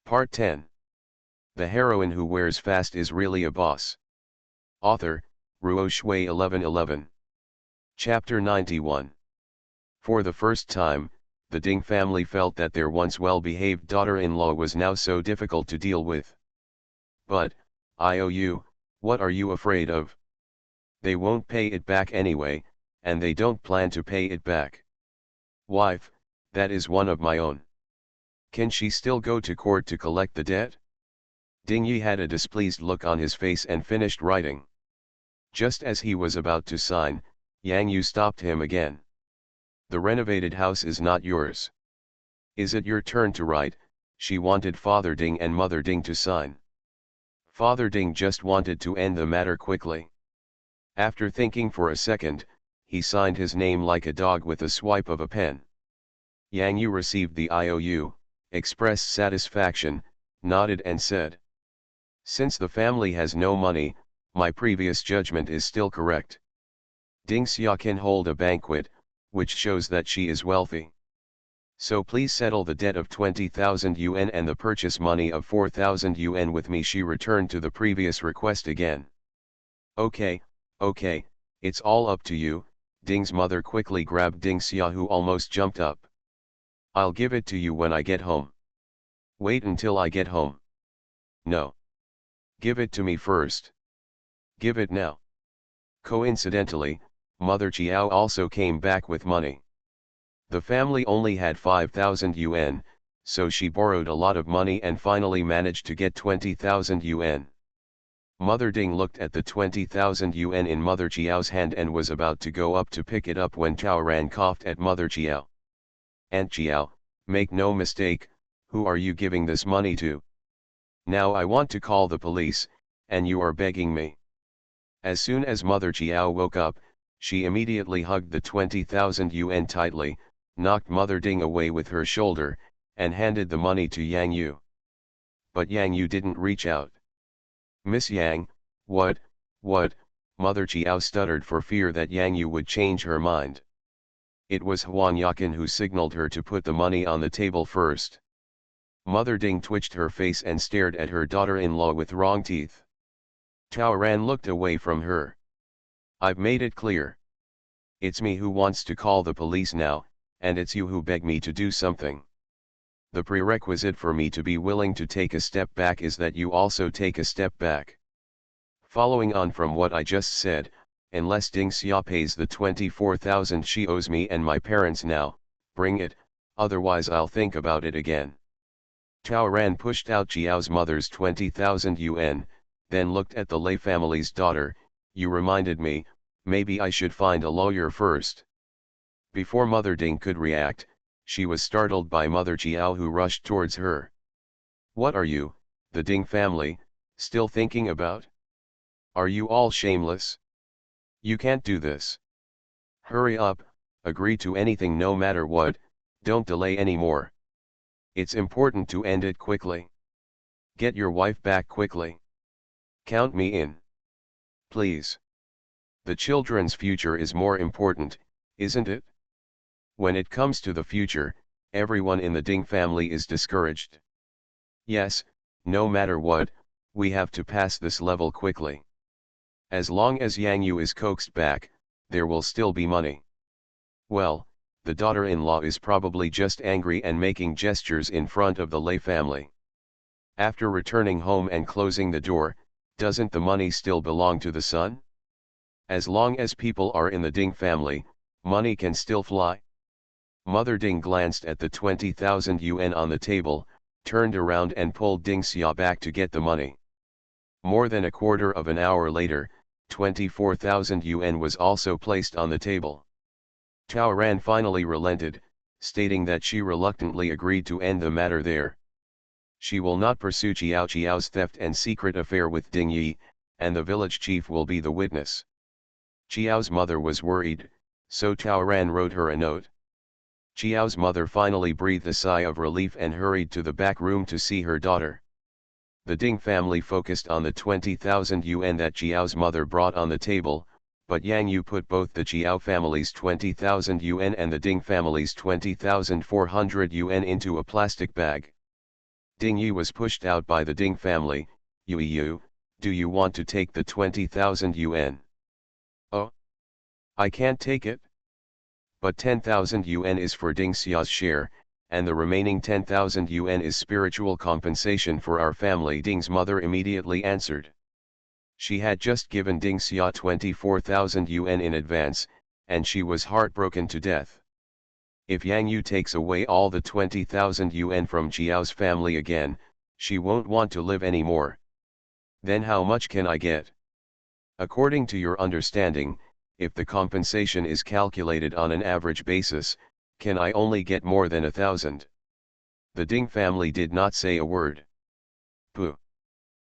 Part 10. The heroine who wears fast is really a boss. Author, Ruo Shui 1111. Chapter 91. For the first time, the Ding family felt that their once well-behaved daughter-in-law was now so difficult to deal with. But, IOU, what are you afraid of? They won't pay it back anyway, and they don't plan to pay it back. Wife, that is one of my own. Can she still go to court to collect the debt? Ding Yi had a displeased look on his face and finished writing. Just as he was about to sign, Yang Yu stopped him again. The renovated house is not yours. Is it your turn to write? She wanted Father Ding and Mother Ding to sign. Father Ding just wanted to end the matter quickly. After thinking for a second, he signed his name like a dog with a swipe of a pen. Yang Yu received the IOU, expressed satisfaction, nodded and said, "Since the family has no money, my previous judgment is still correct. Ding Xia can hold a banquet, which shows that she is wealthy. So please settle the debt of 20,000 yuan and the purchase money of 4,000 yuan with me." She returned to the previous request again. Okay, it's all up to you." Ding's mother quickly grabbed Ding Xia, who almost jumped up. "I'll give it to you when I get home." "Wait until I get home." "No. Give it to me first." "Give it now." Coincidentally, Mother Chiao also came back with money. The family only had 5,000 yuan, so she borrowed a lot of money and finally managed to get 20,000 yuan. Mother Ding looked at the 20,000 yuan in Mother Chiao's hand and was about to go up to pick it up when Tao Ran coughed at Mother Chiao. "Aunt Chiao, make no mistake, who are you giving this money to? Now I want to call the police, and you are begging me." As soon as Mother Chiao woke up, she immediately hugged the 20,000 yuan tightly, knocked Mother Ding away with her shoulder, and handed the money to Yang Yu. But Yang Yu didn't reach out. "Miss Yang, what?" Mother Chiao stuttered for fear that Yang Yu would change her mind. It was Huang Yakin who signaled her to put the money on the table first. Mother Ding twitched her face and stared at her daughter-in-law with wrong teeth. Tao Ran looked away from her. "I've made it clear. It's me who wants to call the police now, and it's you who beg me to do something. The prerequisite for me to be willing to take a step back is that you also take a step back. Following on from what I just said, unless Ding Xia pays the 24,000 she owes me and my parents now, bring it, otherwise I'll think about it again." Tao Ran pushed out Chiao's mother's 20,000 yuan, then looked at the Lei family's daughter. "You reminded me, maybe I should find a lawyer first." Before Mother Ding could react, she was startled by Mother Chiao, who rushed towards her. "What are you, the Ding family, still thinking about? Are you all shameless? You can't do this. Hurry up, agree to anything no matter what, don't delay anymore. It's important to end it quickly. Get your wife back quickly. Count me in. Please. The children's future is more important, isn't it? When it comes to the future, everyone in the Ding family is discouraged. Yes, no matter what, we have to pass this level quickly. As long as Yang Yu is coaxed back, there will still be money." Well, the daughter-in-law is probably just angry and making gestures in front of the Lei family. After returning home and closing the door, doesn't the money still belong to the son? As long as people are in the Ding family, money can still fly. Mother Ding glanced at the 20,000 yuan on the table, turned around and pulled Ding Xia back to get the money. More than a quarter of an hour later, 24,000 yuan was also placed on the table. Tao Ran finally relented, stating that she reluctantly agreed to end the matter there. She will not pursue Chiao's theft and secret affair with Ding Yi, and the village chief will be the witness. Chiao's mother was worried, so Tao Ran wrote her a note. Chiao's mother finally breathed a sigh of relief and hurried to the back room to see her daughter. The Ding family focused on the 20,000 yuan that Chiao's mother brought on the table, but Yang Yu put both the Chiao family's 20,000 yuan and the Ding family's 20,400 yuan into a plastic bag. Ding Yi was pushed out by the Ding family. Yu, do you want to take the 20,000 yuan? Oh, I can't take it. But 10,000 yuan is for Ding Xia's share, and the remaining 10,000 yuan is spiritual compensation for our family, Ding's mother immediately answered. She had just given Ding Xia 24,000 yuan in advance, and she was heartbroken to death. If Yang Yu takes away all the 20,000 yuan from Jiao's family again, she won't want to live anymore. Then how much can I get? According to your understanding, if the compensation is calculated on an average basis, can I only get more than 1,000? The Ding family did not say a word. Pooh.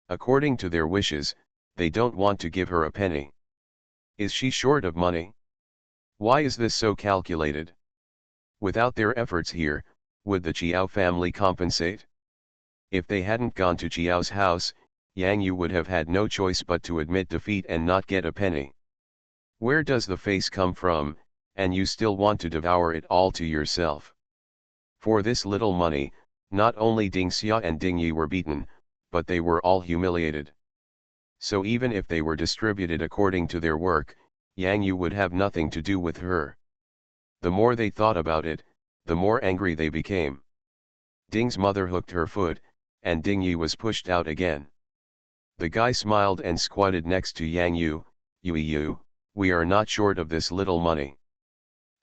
According to their wishes, they don't want to give her a penny. Is she short of money? Why is this so calculated? Without their efforts here, would the Jiao family compensate? If they hadn't gone to Jiao's house, Yang Yu would have had no choice but to admit defeat and not get a penny. Where does the face come from, and you still want to devour it all to yourself? For this little money, not only Ding Xia and Ding Yi were beaten, but they were all humiliated. So even if they were distributed according to their work, Yang Yu would have nothing to do with her. The more they thought about it, the more angry they became. Ding's mother hooked her foot, and Ding Yi was pushed out again. The guy smiled and squatted next to Yang Yu. Yu, we are not short of this little money.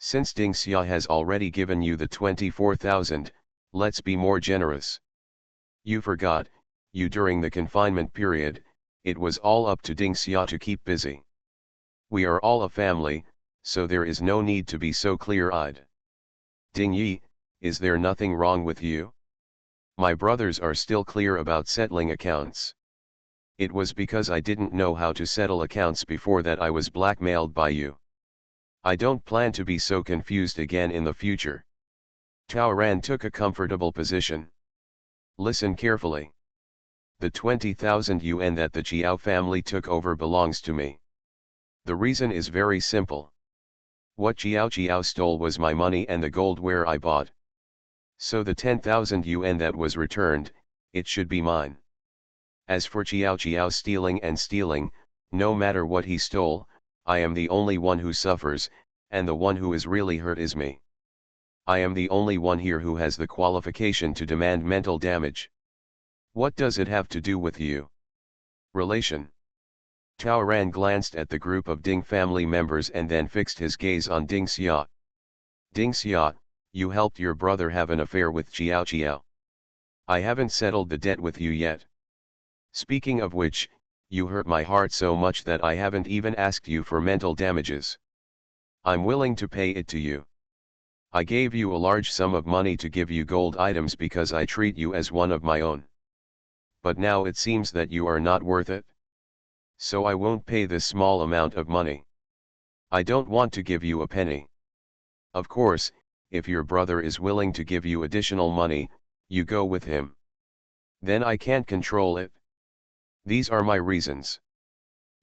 Since Ding Xia has already given you the 24,000, let's be more generous. You forgot, during the confinement period, it was all up to Ding Xia to keep busy. We are all a family, so there is no need to be so clear-eyed. Ding Yi, is there nothing wrong with you? My brothers are still clear about settling accounts. It was because I didn't know how to settle accounts before that I was blackmailed by you. I don't plan to be so confused again in the future. Tao Ran took a comfortable position. Listen carefully. The 20,000 yuan that the Jiao family took over belongs to me. The reason is very simple. What Jiao stole was my money and the gold where I bought. So the 10,000 yuan that was returned, it should be mine. As for Jiao stealing, no matter what he stole, I am the only one who suffers, and the one who is really hurt is me. I am the only one here who has the qualification to demand mental damage. What does it have to do with you? Relation. Tao Ran glanced at the group of Ding family members and then fixed his gaze on Ding Xia. Ding Xia, you helped your brother have an affair with Jiao. I haven't settled the debt with you yet. Speaking of which, you hurt my heart so much that I haven't even asked you for mental damages. I'm willing to pay it to you. I gave you a large sum of money to give you gold items because I treat you as one of my own. But now it seems that you are not worth it. So I won't pay this small amount of money. I don't want to give you a penny. Of course, if your brother is willing to give you additional money, you go with him. Then I can't control it. These are my reasons.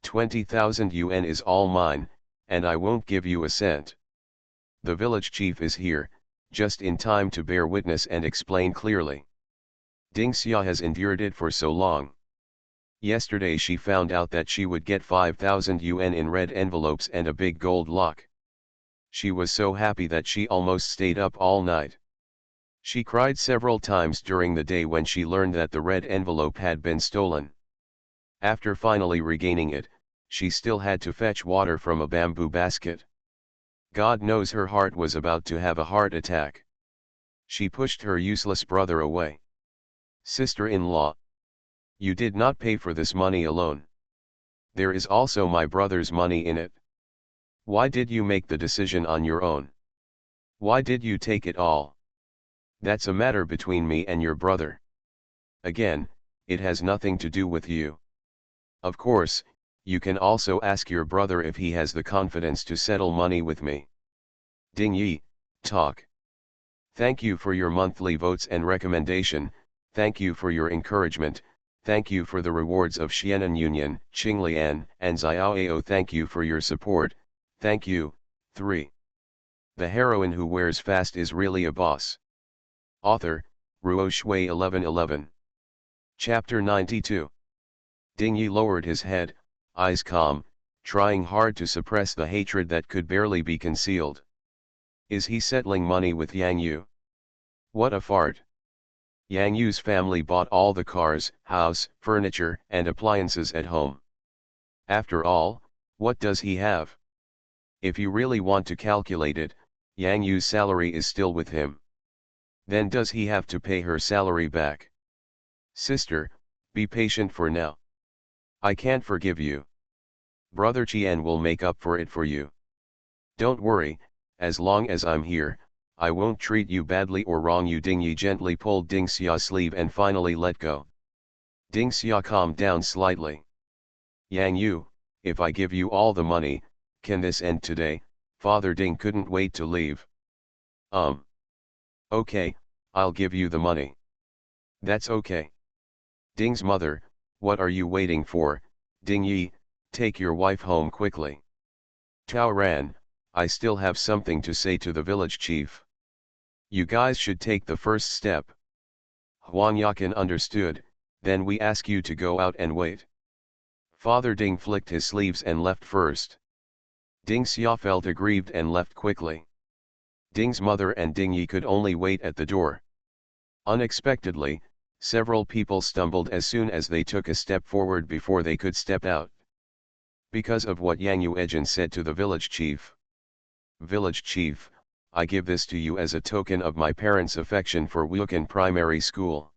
20,000 yuan is all mine, and I won't give you a cent. The village chief is here, just in time to bear witness and explain clearly. Ding Xia has endured it for so long. Yesterday she found out that she would get 5,000 yuan in red envelopes and a big gold lock. She was so happy that she almost stayed up all night. She cried several times during the day when she learned that the red envelope had been stolen. After finally regaining it, she still had to fetch water from a bamboo basket. God knows her heart was about to have a heart attack. She pushed her useless brother away. Sister-in-law, you did not pay for this money alone. There is also my brother's money in it. Why did you make the decision on your own? Why did you take it all? That's a matter between me and your brother. Again, it has nothing to do with you. Of course, you can also ask your brother if he has the confidence to settle money with me. Ding Yi, talk. Thank you for your monthly votes and recommendation, thank you for your encouragement, thank you for the rewards of Xianan Union, Qinglian, and Xiaoao. Thank you for your support, thank you. 3. The heroine who wears fast is really a boss. Author, Ruo Shui 11:11. Chapter 92. Ding Yi lowered his head, eyes calm, trying hard to suppress the hatred that could barely be concealed. Is he settling money with Yang Yu? What a fart. Yang Yu's family bought all the cars, house, furniture, and appliances at home. After all, what does he have? If you really want to calculate it, Yang Yu's salary is still with him. Then does he have to pay her salary back? Sister, be patient for now. I can't forgive you. Brother Qian will make up for it for you. Don't worry, as long as I'm here, I won't treat you badly or wrong you. Ding Yi gently pulled Ding Xia's sleeve and finally let go. Ding Xia calmed down slightly. Yang Yu, if I give you all the money, can this end today? Father Ding couldn't wait to leave. Okay, I'll give you the money. That's okay. Ding's mother, what are you waiting for? Ding Yi, take your wife home quickly. Tao Ran, I still have something to say to the village chief. You guys should take the first step. Huang Yakin understood, then we ask you to go out and wait. Father Ding flicked his sleeves and left first. Ding Xia felt aggrieved and left quickly. Ding's mother and Ding Yi could only wait at the door. Unexpectedly, several people stumbled as soon as they took a step forward before they could step out. Because of what Yang Yu Ejin said to the village chief. Village chief, I give this to you as a token of my parents' affection for Wukan Primary School.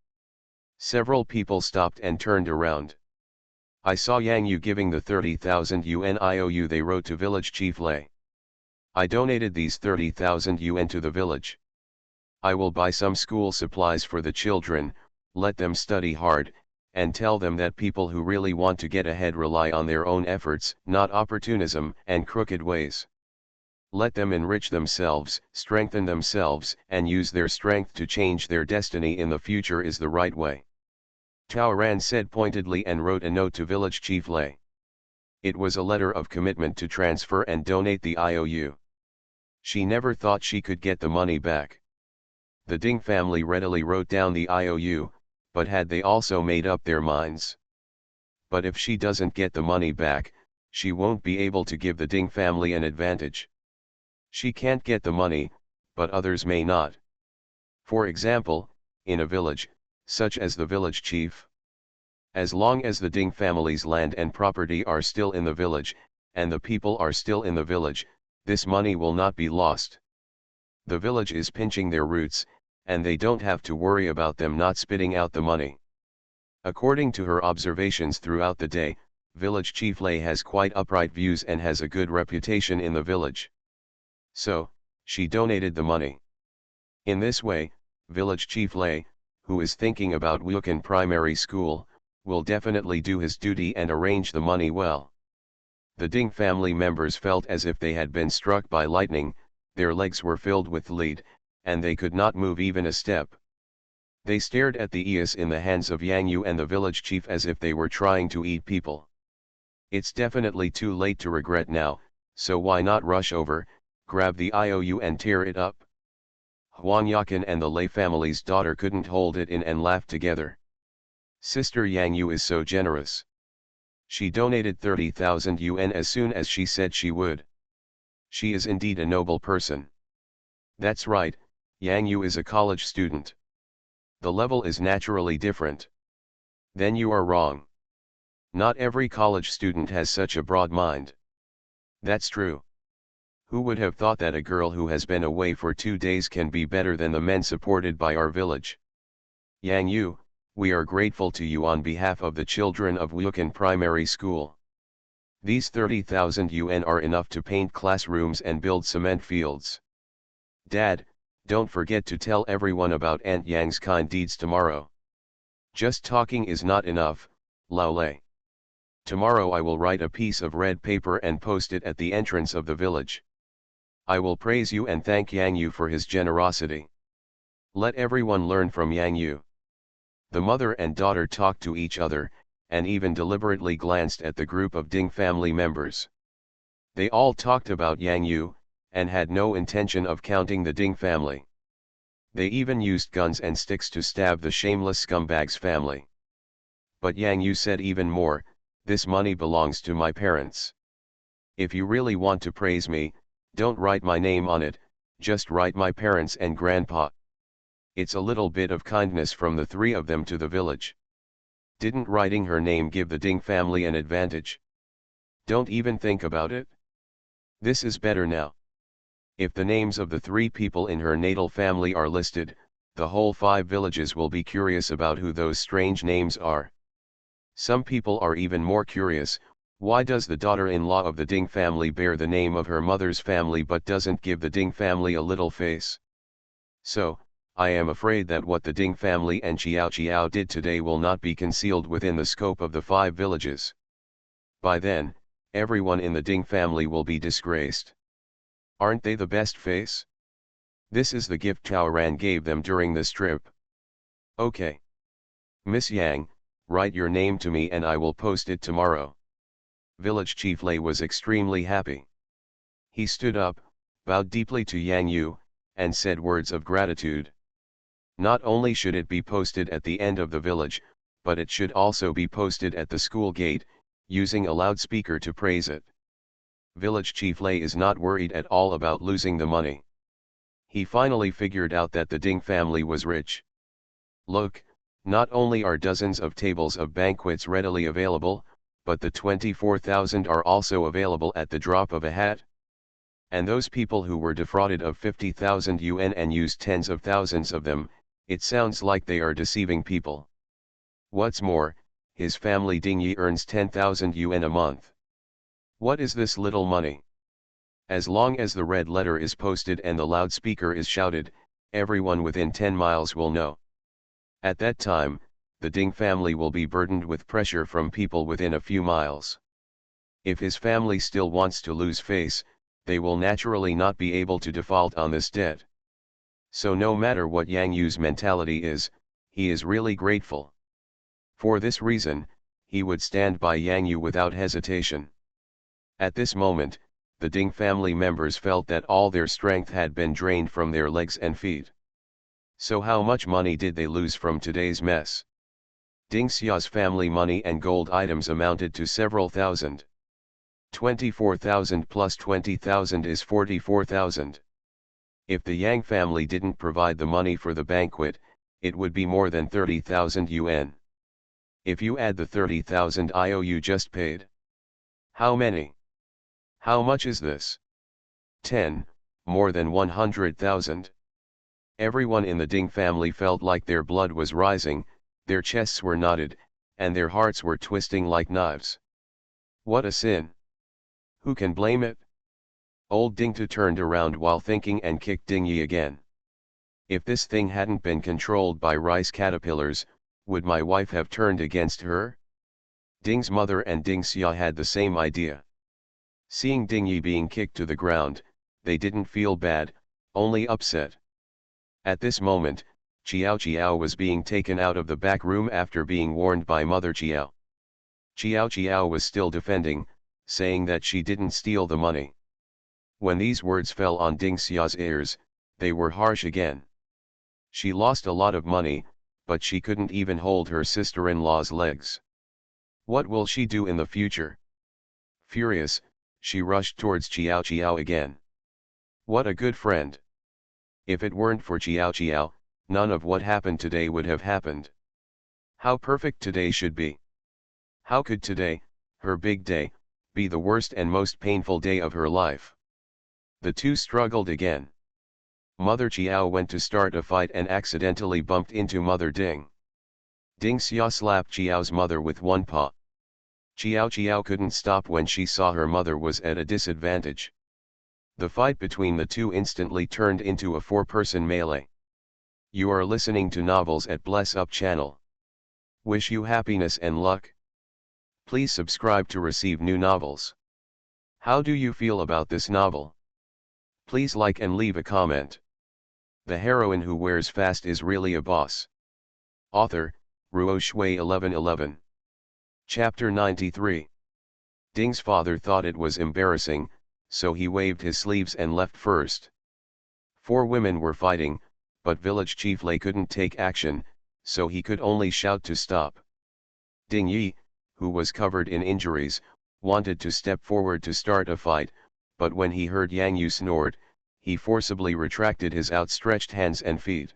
Several people stopped and turned around. I saw Yang Yu giving the 30,000 yuan IOU they wrote to village chief Lei. I donated these 30,000 yuan to the village. I will buy some school supplies for the children, let them study hard, and tell them that people who really want to get ahead rely on their own efforts, not opportunism and crooked ways. Let them enrich themselves, strengthen themselves, and use their strength to change their destiny in the future is the right way. Tao Ran said pointedly and wrote a note to village chief Lei. It was a letter of commitment to transfer and donate the IOU. She never thought she could get the money back. The Ding family readily wrote down the IOU, but had they also made up their minds? But if she doesn't get the money back, she won't be able to give the Ding family an advantage. She can't get the money, but others may not. For example, in a village, such as the village chief. As long as the Ding family's land and property are still in the village, and the people are still in the village, this money will not be lost. The village is pinching their roots, and they don't have to worry about them not spitting out the money. According to her observations throughout the day, village chief Lei has quite upright views and has a good reputation in the village. So, she donated the money. In this way, village chief Lei, who is thinking about Wukan Primary School, will definitely do his duty and arrange the money well. The Ding family members felt as if they had been struck by lightning, their legs were filled with lead, and they could not move even a step. They stared at the eas in the hands of Yang Yu and the village chief as if they were trying to eat people. It's definitely too late to regret now, so why not rush over, grab the IOU and tear it up? Huang Yakin and the Lei family's daughter couldn't hold it in and laughed together. Sister Yang Yu is so generous. She donated 30,000 yuan as soon as she said she would. She is indeed a noble person. That's right, Yang Yu is a college student. The level is naturally different. Then you are wrong. Not every college student has such a broad mind. That's true. Who would have thought that a girl who has been away for 2 days can be better than the men supported by our village? Yang Yu, we are grateful to you on behalf of the children of Wukan Primary School. These 30,000 yuan are enough to paint classrooms and build cement fields. Dad, don't forget to tell everyone about Aunt Yang's kind deeds tomorrow. Just talking is not enough, Lao Lei. Tomorrow I will write a piece of red paper and post it at the entrance of the village. I will praise you and thank Yang Yu for his generosity. Let everyone learn from Yang Yu. The mother and daughter talked to each other, and even deliberately glanced at the group of Ding family members. They all talked about Yang Yu, and had no intention of counting the Ding family. They even used guns and sticks to stab the shameless scumbag's family. But Yang Yu said even more, "This money belongs to my parents. If you really want to praise me, don't write my name on it, just write my parents and grandpa. It's a little bit of kindness from the three of them to the village. Didn't writing her name give the Ding family an advantage? Don't even think about it. This is better now. If the names of the three people in her natal family are listed, the whole 5 villages will be curious about who those strange names are. Some people are even more curious, why does the daughter-in-law of the Ding family bear the name of her mother's family but doesn't give the Ding family a little face? So, I am afraid that what the Ding family and Xiao Xiao did today will not be concealed within the scope of the 5 villages. By then, everyone in the Ding family will be disgraced. Aren't they the best face? This is the gift Cao Ran gave them during this trip. Okay. Miss Yang, write your name to me and I will post it tomorrow." Village Chief Lei was extremely happy. He stood up, bowed deeply to Yang Yu, and said words of gratitude. Not only should it be posted at the end of the village, but it should also be posted at the school gate, using a loudspeaker to praise it. Village Chief Lei is not worried at all about losing the money. He finally figured out that the Ding family was rich. Look, not only are dozens of tables of banquets readily available, but the 24,000 are also available at the drop of a hat. And those people who were defrauded of 50,000 yuan and used tens of thousands of them, it sounds like they are deceiving people. What's more, his family Ding Yi earns 10,000 yuan a month. What is this little money? As long as the red letter is posted and the loudspeaker is shouted, everyone within 10 miles will know. At that time, the Ding family will be burdened with pressure from people within a few miles. If his family still wants to lose face, they will naturally not be able to default on this debt. So no matter what Yang Yu's mentality is, he is really grateful. For this reason, he would stand by Yang Yu without hesitation. At this moment, the Ding family members felt that all their strength had been drained from their legs and feet. So how much money did they lose from today's mess? Ding Xia's family money and gold items amounted to several thousand. 24,000 plus 20,000 is 44,000. If the Yang family didn't provide the money for the banquet, it would be more than 30,000 yuan. If you add the 30,000 IOU just paid. How many? How much is this? 10, more than 100,000. Everyone in the Ding family felt like their blood was rising, their chests were knotted, and their hearts were twisting like knives. What a sin! Who can blame it? Old Ding Tu turned around while thinking and kicked Ding Yi again. If this thing hadn't been controlled by rice caterpillars, would my wife have turned against her? Ding's mother and Ding Xia had the same idea. Seeing Ding Yi being kicked to the ground, they didn't feel bad, only upset. At this moment, Qiao Qiao was being taken out of the back room after being warned by Mother Qiao. Qiao Qiao was still defending, saying that she didn't steal the money. When these words fell on Ding Xia's ears, they were harsh again. She lost a lot of money, but she couldn't even hold her sister-in-law's legs. What will she do in the future? Furious, she rushed towards Qiao Qiao again. What a good friend! If it weren't for Qiao Qiao, none of what happened today would have happened. How perfect today should be! How could today, her big day, be the worst and most painful day of her life? The two struggled again. Mother Qiao went to start a fight and accidentally bumped into Mother Ding. Ding Xia slapped Qiao's mother with one paw. Qiao Qiao couldn't stop when she saw her mother was at a disadvantage. The fight between the two instantly turned into a 4-person melee. You are listening to Novels at Bless Up channel. Wish you happiness and luck. Please subscribe to receive new novels. How do you feel about this novel? Please like and leave a comment. The heroine who wears fast is really a boss. Author, Ruo Shui 1111. Chapter 93. Ding's father thought it was embarrassing, so he waved his sleeves and left first. 4 women were fighting, but village chief Lei couldn't take action, so he could only shout to stop. Ding Yi, who was covered in injuries, wanted to step forward to start a fight, but when he heard Yang Yu snort, he forcibly retracted his outstretched hands and feet.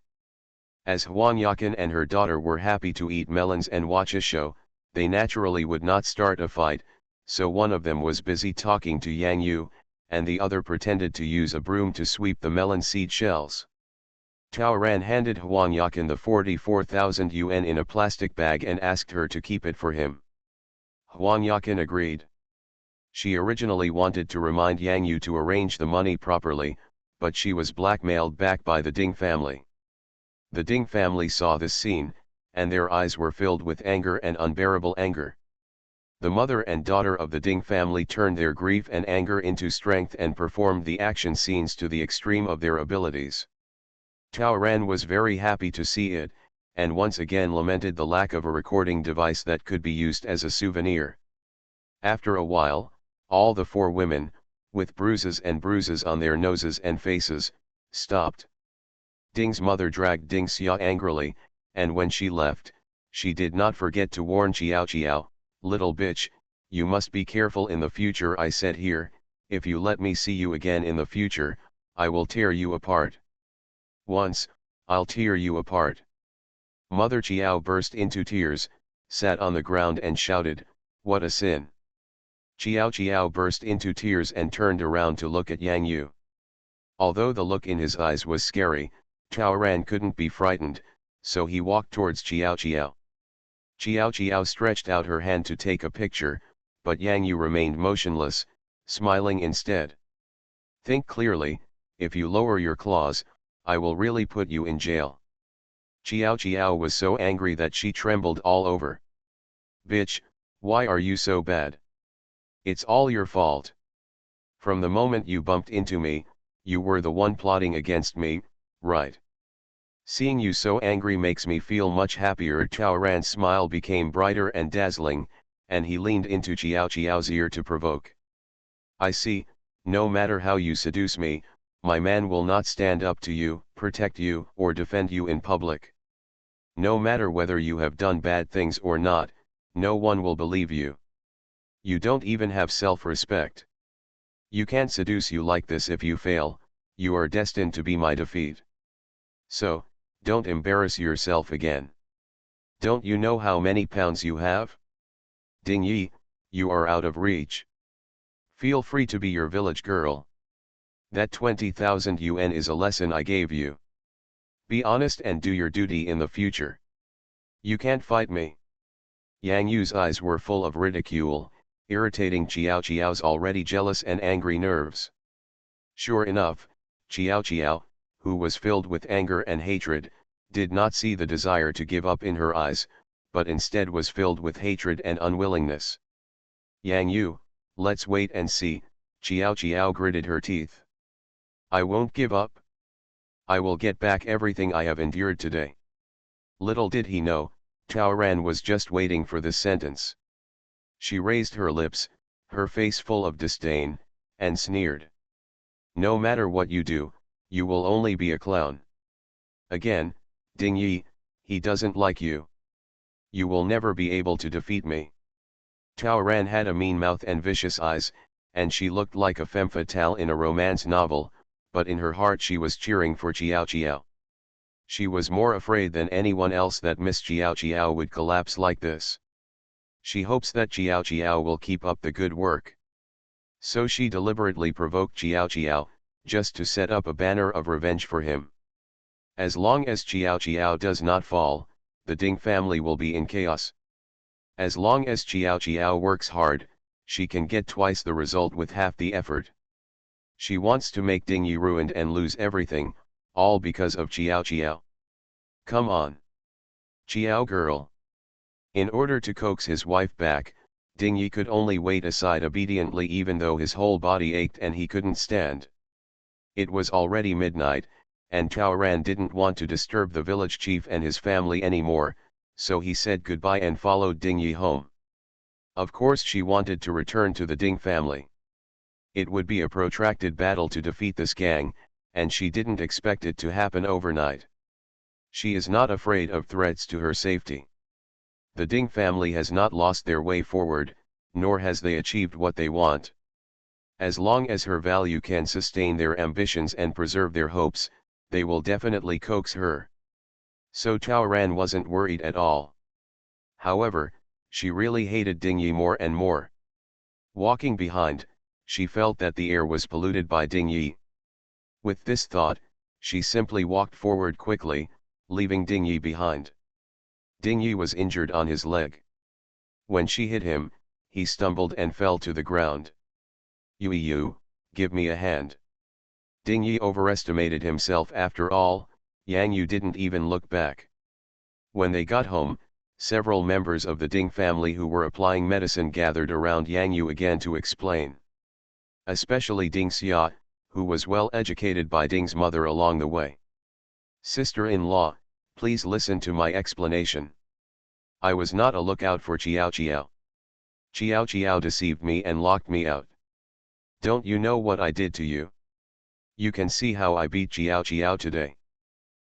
As Huang Yakin and her daughter were happy to eat melons and watch a show, they naturally would not start a fight, so one of them was busy talking to Yang Yu, and the other pretended to use a broom to sweep the melon seed shells. Tao Ran handed Huang Yakin the 44,000 yuan in a plastic bag and asked her to keep it for him. Huang Yakin agreed. She originally wanted to remind Yang Yu to arrange the money properly, but she was blackmailed back by the Ding family. The Ding family saw this scene, and their eyes were filled with anger and unbearable anger. The mother and daughter of the Ding family turned their grief and anger into strength and performed the action scenes to the extreme of their abilities. Tao Ran was very happy to see it, and once again lamented the lack of a recording device that could be used as a souvenir. After a while, all the four women, with bruises on their noses and faces, stopped. Ding's mother dragged Ding Xia angrily, and when she left, she did not forget to warn Qiao, "Little bitch, you must be careful in the future," I said here, "if you let me see you again in the future, I will tear you apart. Once, I'll tear you apart." Mother Qiao burst into tears, sat on the ground and shouted, "What a sin!" Qiao burst into tears and turned around to look at Yang Yu. Although the look in his eyes was scary, Tao Ran couldn't be frightened, so he walked towards Qiao. Qiao stretched out her hand to take a picture, but Yang Yu remained motionless, smiling instead. "Think clearly, if you lower your claws, I will really put you in jail." Qiao was so angry that she trembled all over. "Bitch, why are you so bad? It's all your fault. From the moment you bumped into me, you were the one plotting against me, right? Seeing you so angry makes me feel much happier." Tao Ran's smile became brighter and dazzling, and he leaned into Qiao's ear to provoke. "I see, no matter how you seduce me, my man will not stand up to you, protect you, or defend you in public. No matter whether you have done bad things or not, no one will believe you. You don't even have self-respect. You can't seduce you like this. If you fail, you are destined to be my defeat. So, don't embarrass yourself again. Don't you know how many pounds you have? Ding Yi, you are out of reach. Feel free to be your village girl. That 20,000 yuan is a lesson I gave you. Be honest and do your duty in the future. You can't fight me." Yang Yu's eyes were full of ridicule, irritating Qiao's already jealous and angry nerves. Sure enough, Qiao, who was filled with anger and hatred, did not see the desire to give up in her eyes, but instead was filled with hatred and unwillingness. "Yang Yu, let's wait and see," Qiao gritted her teeth. "I won't give up. I will get back everything I have endured today." Little did he know, Tao Ran was just waiting for this sentence. She raised her lips, her face full of disdain, and sneered. "No matter what you do, you will only be a clown. Again, Ding Yi, he doesn't like you. You will never be able to defeat me." Tao Ran had a mean mouth and vicious eyes, and she looked like a femme fatale in a romance novel, but in her heart she was cheering for Qiao. She was more afraid than anyone else that Miss Qiao would collapse like this. She hopes that Qiao will keep up the good work. So she deliberately provoked Qiao, just to set up a banner of revenge for him. As long as Qiao does not fall, the Ding family will be in chaos. As long as Qiao works hard, she can get twice the result with half the effort. She wants to make Ding Yi ruined and lose everything, all because of Qiao. Come on, Qiao girl. In order to coax his wife back, Ding Yi could only wait aside obediently even though his whole body ached and he couldn't stand. It was already midnight, and Tao Ran didn't want to disturb the village chief and his family anymore, so he said goodbye and followed Ding Yi home. Of course she wanted to return to the Ding family. It would be a protracted battle to defeat this gang, and she didn't expect it to happen overnight. She is not afraid of threats to her safety. The Ding family has not lost their way forward, nor has they achieved what they want. As long as her value can sustain their ambitions and preserve their hopes, they will definitely coax her. So Tao Ran wasn't worried at all. However, she really hated Ding Yi more and more. Walking behind, she felt that the air was polluted by Ding Yi. With this thought, she simply walked forward quickly, leaving Ding Yi behind. Ding Yi was injured on his leg. When she hit him, he stumbled and fell to the ground. You, give me a hand. Ding Yi overestimated himself after all. Yang Yu didn't even look back. When they got home, several members of the Ding family who were applying medicine gathered around Yang Yu again to explain. Especially Ding Xia, who was well educated by Ding's mother along the way. Sister-in-law, please listen to my explanation. I was not a lookout for Qiao Qiao. Qiao Qiao deceived me and locked me out. Don't you know what I did to you? You can see how I beat Qiao Qiao today.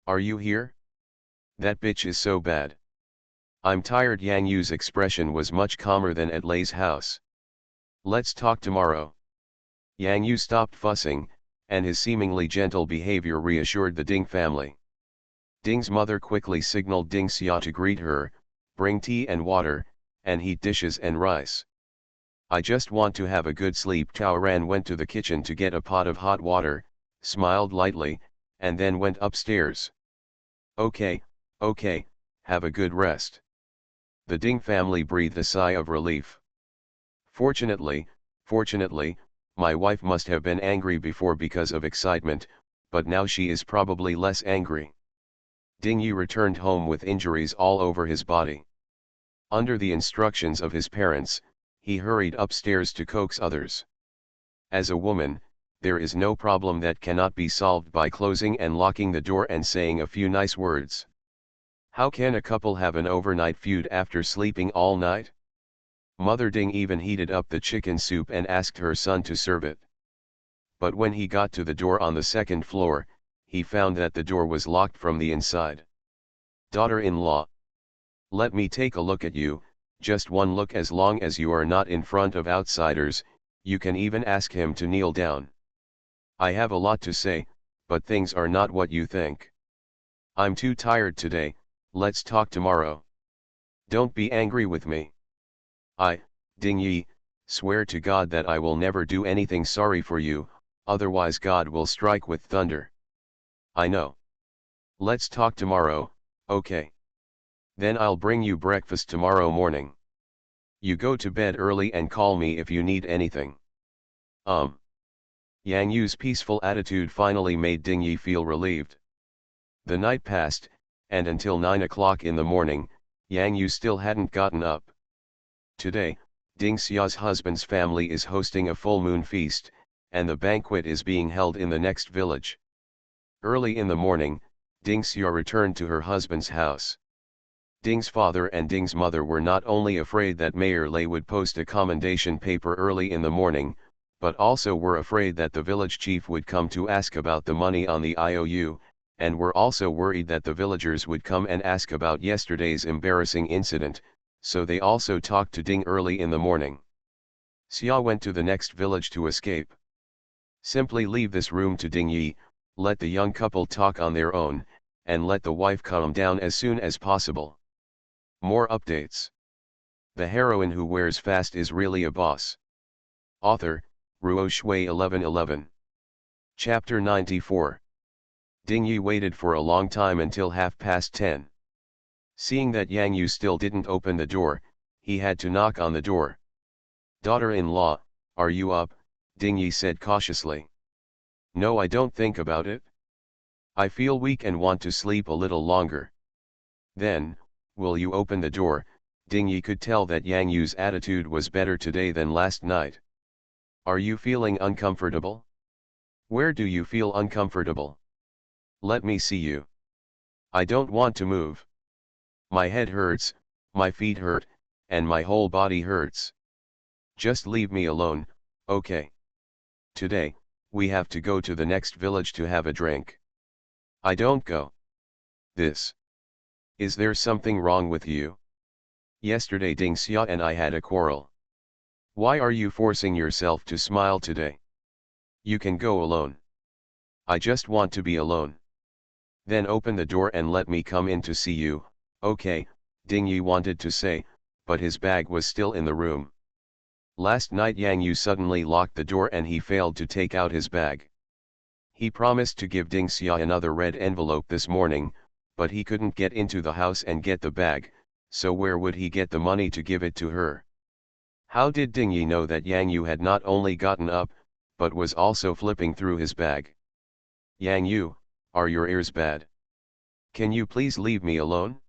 Are you here? That bitch is so bad. I'm tired. Yang Yu's expression was much calmer than at Lei's house. Let's talk tomorrow. Yang Yu stopped fussing, and his seemingly gentle behavior reassured the Ding family. Ding's mother quickly signaled Ding Xia to greet her, bring tea and water, and heat dishes and rice. I just want to have a good sleep. Tao Ran went to the kitchen to get a pot of hot water, smiled lightly, and then went upstairs. Okay, have a good rest. The Ding family breathed a sigh of relief. Fortunately, my wife must have been angry before because of excitement, but now she is probably less angry. Ding Yi returned home with injuries all over his body. Under the instructions of his parents, he hurried upstairs to coax others. As a woman, there is no problem that cannot be solved by closing and locking the door and saying a few nice words. How can a couple have an overnight feud after sleeping all night? Mother Ding even heated up the chicken soup and asked her son to serve it. But when he got to the door on the second floor, he found that the door was locked from the inside. Daughter-in-law. Let me take a look at you, just one look. As long as you are not in front of outsiders, you can even ask him to kneel down. I have a lot to say, but things are not what you think. I'm too tired today, let's talk tomorrow. Don't be angry with me. I, Ding Yi, swear to God that I will never do anything sorry for you, otherwise God will strike with thunder. I know. Let's talk tomorrow, okay? Then I'll bring you breakfast tomorrow morning. You go to bed early and call me if you need anything. Yang Yu's peaceful attitude finally made Ding Yi feel relieved. The night passed, and until 9 o'clock in the morning, Yang Yu still hadn't gotten up. Today, Ding Xia's husband's family is hosting a full moon feast, and the banquet is being held in the next village. Early in the morning, Ding Xia returned to her husband's house. Ding's father and Ding's mother were not only afraid that Mayor Lei would post a commendation paper early in the morning, but also were afraid that the village chief would come to ask about the money on the IOU, and were also worried that the villagers would come and ask about yesterday's embarrassing incident, so they also talked to Ding early in the morning. Xia went to the next village to escape. Simply leave this room to Ding Yi, let the young couple talk on their own, and let the wife calm down as soon as possible. More updates. The heroine who wears fast is really a boss. Author, Ruo Shui 1111. Chapter 94. Ding Yi waited for a long time until 10:30. Seeing that Yang Yu still didn't open the door, he had to knock on the door. Daughter-in-law, are you up? Ding Yi said cautiously. No, I don't think about it. I feel weak and want to sleep a little longer. Then, will you open the door? Ding Yi could tell that Yang Yu's attitude was better today than last night. Are you feeling uncomfortable? Where do you feel uncomfortable? Let me see you. I don't want to move. My head hurts, my feet hurt, and my whole body hurts. Just leave me alone, okay? Today, we have to go to the next village to have a drink. I don't go. This. Is there something wrong with you? Yesterday Ding Xia and I had a quarrel. Why are you forcing yourself to smile today? You can go alone. I just want to be alone. Then open the door and let me come in to see you. Okay, Ding Yi wanted to say, but his bag was still in the room. Last night Yang Yu suddenly locked the door and he failed to take out his bag. He promised to give Ding Xia another red envelope this morning, but he couldn't get into the house and get the bag, so where would he get the money to give it to her? How did Ding Yi know that Yang Yu had not only gotten up, but was also flipping through his bag? Yang Yu, are your ears bad? Can you please leave me alone?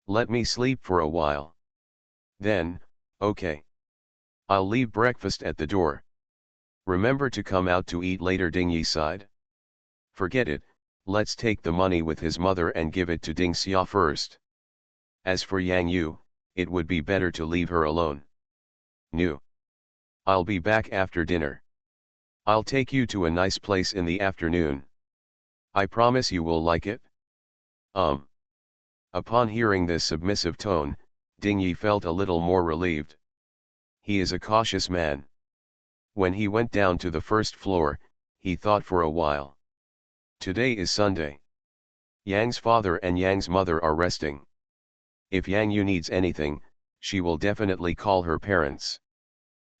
Let me sleep for a while. Then, okay. I'll leave breakfast at the door. Remember to come out to eat later, Ding Yi sighed. Forget it, let's take the money with his mother and give it to Ding Xia first. As for Yang Yu, it would be better to leave her alone. No. I'll be back after dinner. I'll take you to a nice place in the afternoon. I promise you will like it. Upon hearing this submissive tone, Ding Yi felt a little more relieved. He is a cautious man. When he went down to the first floor, he thought for a while. Today is Sunday. Yang's father and Yang's mother are resting. If Yang Yu needs anything, she will definitely call her parents.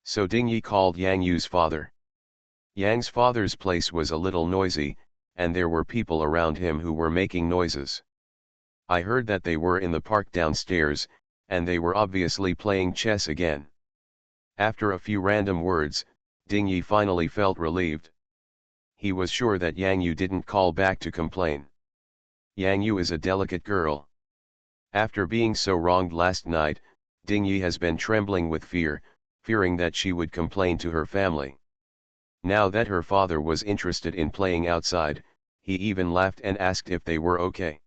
So Ding Yi called Yang Yu's father. Yang's father's place was a little noisy, and there were people around him who were making noises. I heard that they were in the park downstairs, and they were obviously playing chess again. After a few random words, Ding Yi finally felt relieved. He was sure that Yang Yu didn't call back to complain. Yang Yu is a delicate girl. After being so wronged last night, Ding Yi has been trembling with fear, fearing that she would complain to her family. Now that her father was interested in playing outside, he even laughed and asked if they were okay.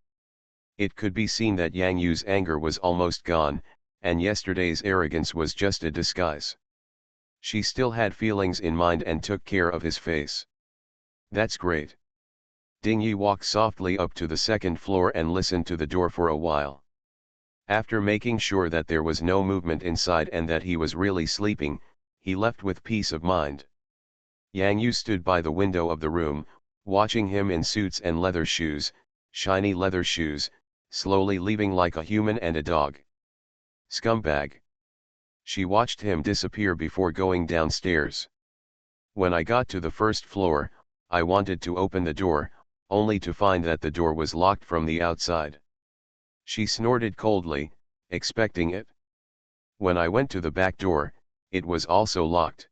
It could be seen that Yang Yu's anger was almost gone, and yesterday's arrogance was just a disguise. She still had feelings in mind and took care of his face. That's great. Ding Yi walked softly up to the second floor and listened to the door for a while. After making sure that there was no movement inside and that he was really sleeping, he left with peace of mind. Yang Yu stood by the window of the room, watching him in suits and leather shoes, shiny leather shoes, slowly leaving like a human and a dog. Scumbag. She watched him disappear before going downstairs. When I got to the first floor, I wanted to open the door, only to find that the door was locked from the outside. She snorted coldly, expecting it. When I went to the back door, it was also locked.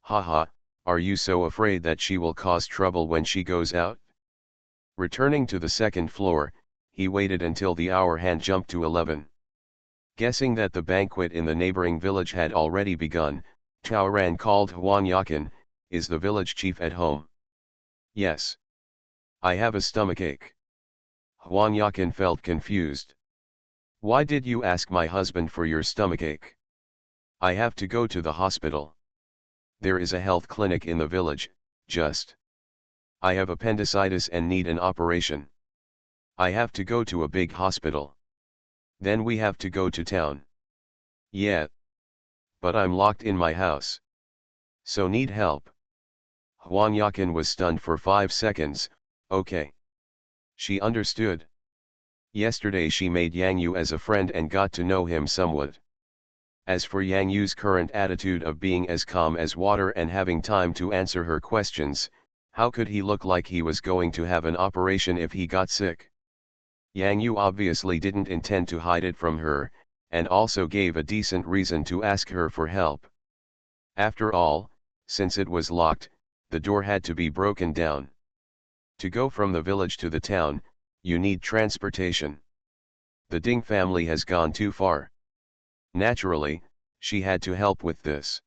Haha, are you so afraid that she will cause trouble when she goes out? Returning to the second floor, he waited until the hour hand jumped to 11. Guessing that the banquet in the neighboring village had already begun, Tao Ran called Huang Yakin, "Is the village chief at home?" "Yes. I have a stomachache." Huang Yakin felt confused. "Why did you ask my husband for your stomachache?" "I have to go to the hospital. There is a health clinic in the village, just. I have appendicitis and need an operation. I have to go to a big hospital. Then we have to go to town." "Yeah. But I'm locked in my house. So need help." Huang Yakin was stunned for 5 seconds. "Okay." She understood. Yesterday she made Yang Yu as a friend and got to know him somewhat. As for Yang Yu's current attitude of being as calm as water and having time to answer her questions, how could he look like he was going to have an operation if he got sick? Yang Yu obviously didn't intend to hide it from her, and also gave a decent reason to ask her for help. After all, since it was locked, the door had to be broken down. To go from the village to the town, you need transportation. The Ding family has gone too far. Naturally, she had to help with this.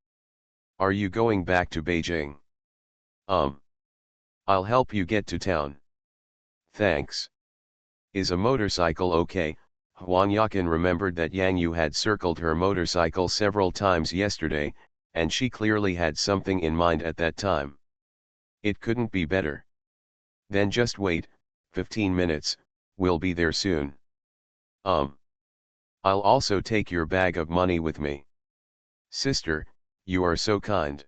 "Are you going back to Beijing?" I'll help you get to town." "Thanks. Is a motorcycle okay?" Huang Yakin remembered that Yang Yu had circled her motorcycle several times yesterday, and she clearly had something in mind at that time. "It couldn't be better." "Then just wait, 15 minutes, we'll be there soon. Um. I'll also take your bag of money with me. Sister, you are so kind.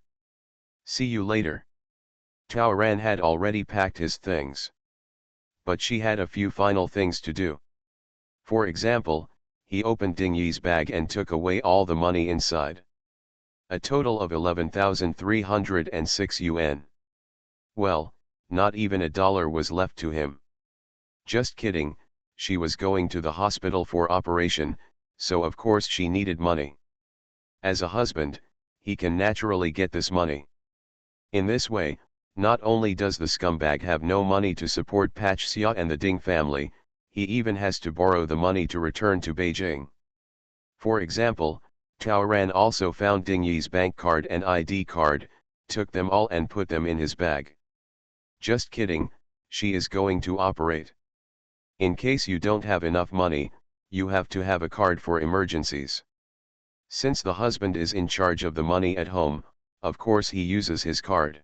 See you later. Taoran had already packed his things. But she had a few final things to do. For example, he opened Ding Yi's bag and took away all the money inside. A total of 11,306 yuan. Well, not even $1 was left to him. Just kidding, she was going to the hospital for operation, so of course she needed money. As a husband, he can naturally get this money. In this way, not only does the scumbag have no money to support Patch Xia and the Ding family, he even has to borrow the money to return to Beijing. For example, Taoran also found Ding Yi's bank card and ID card, took them all and put them in his bag. Just kidding, she is going to operate. In case you don't have enough money, you have to have a card for emergencies. Since the husband is in charge of the money at home, of course he uses his card.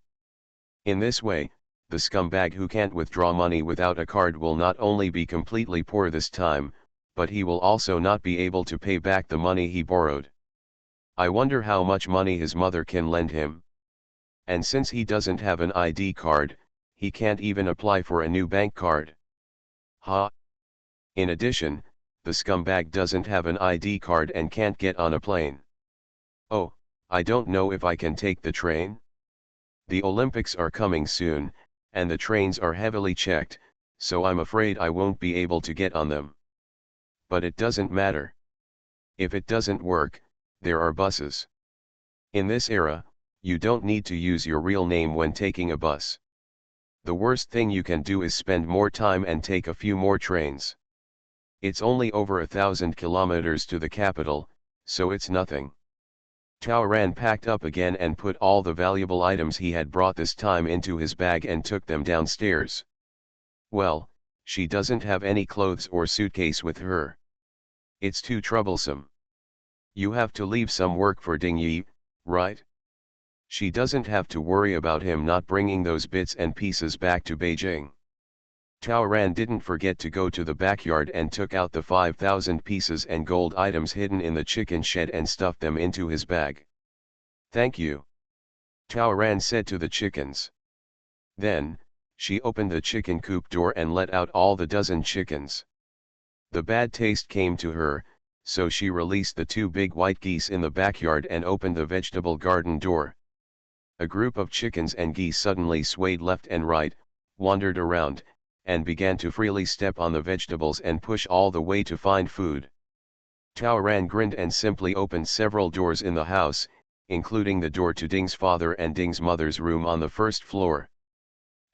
In this way, the scumbag who can't withdraw money without a card will not only be completely poor this time, but he will also not be able to pay back the money he borrowed. I wonder how much money his mother can lend him. And since he doesn't have an ID card, he can't even apply for a new bank card. In addition, the scumbag doesn't have an ID card and can't get on a plane. Oh, I don't know if I can take the train. The Olympics are coming soon, and the trains are heavily checked, so I'm afraid I won't be able to get on them. But it doesn't matter. If it doesn't work, there are buses. In this era, you don't need to use your real name when taking a bus. The worst thing you can do is spend more time and take a few more trains. It's only over 1,000 kilometers to the capital, so it's nothing. Taoran packed up again and put all the valuable items he had brought this time into his bag and took them downstairs. Well, she doesn't have any clothes or suitcase with her. It's too troublesome. You have to leave some work for Ding Yi, right? She doesn't have to worry about him not bringing those bits and pieces back to Beijing. Taoran didn't forget to go to the backyard and took out the 5,000 pieces and gold items hidden in the chicken shed and stuffed them into his bag. Thank you. Taoran said to the chickens. Then, she opened the chicken coop door and let out all the dozen chickens. The bad taste came to her, so she released the 2 big white geese in the backyard and opened the vegetable garden door. A group of chickens and geese suddenly swayed left and right, wandered around, and began to freely step on the vegetables and push all the way to find food. Taoran grinned and simply opened several doors in the house, including the door to Ding's father and Ding's mother's room on the first floor.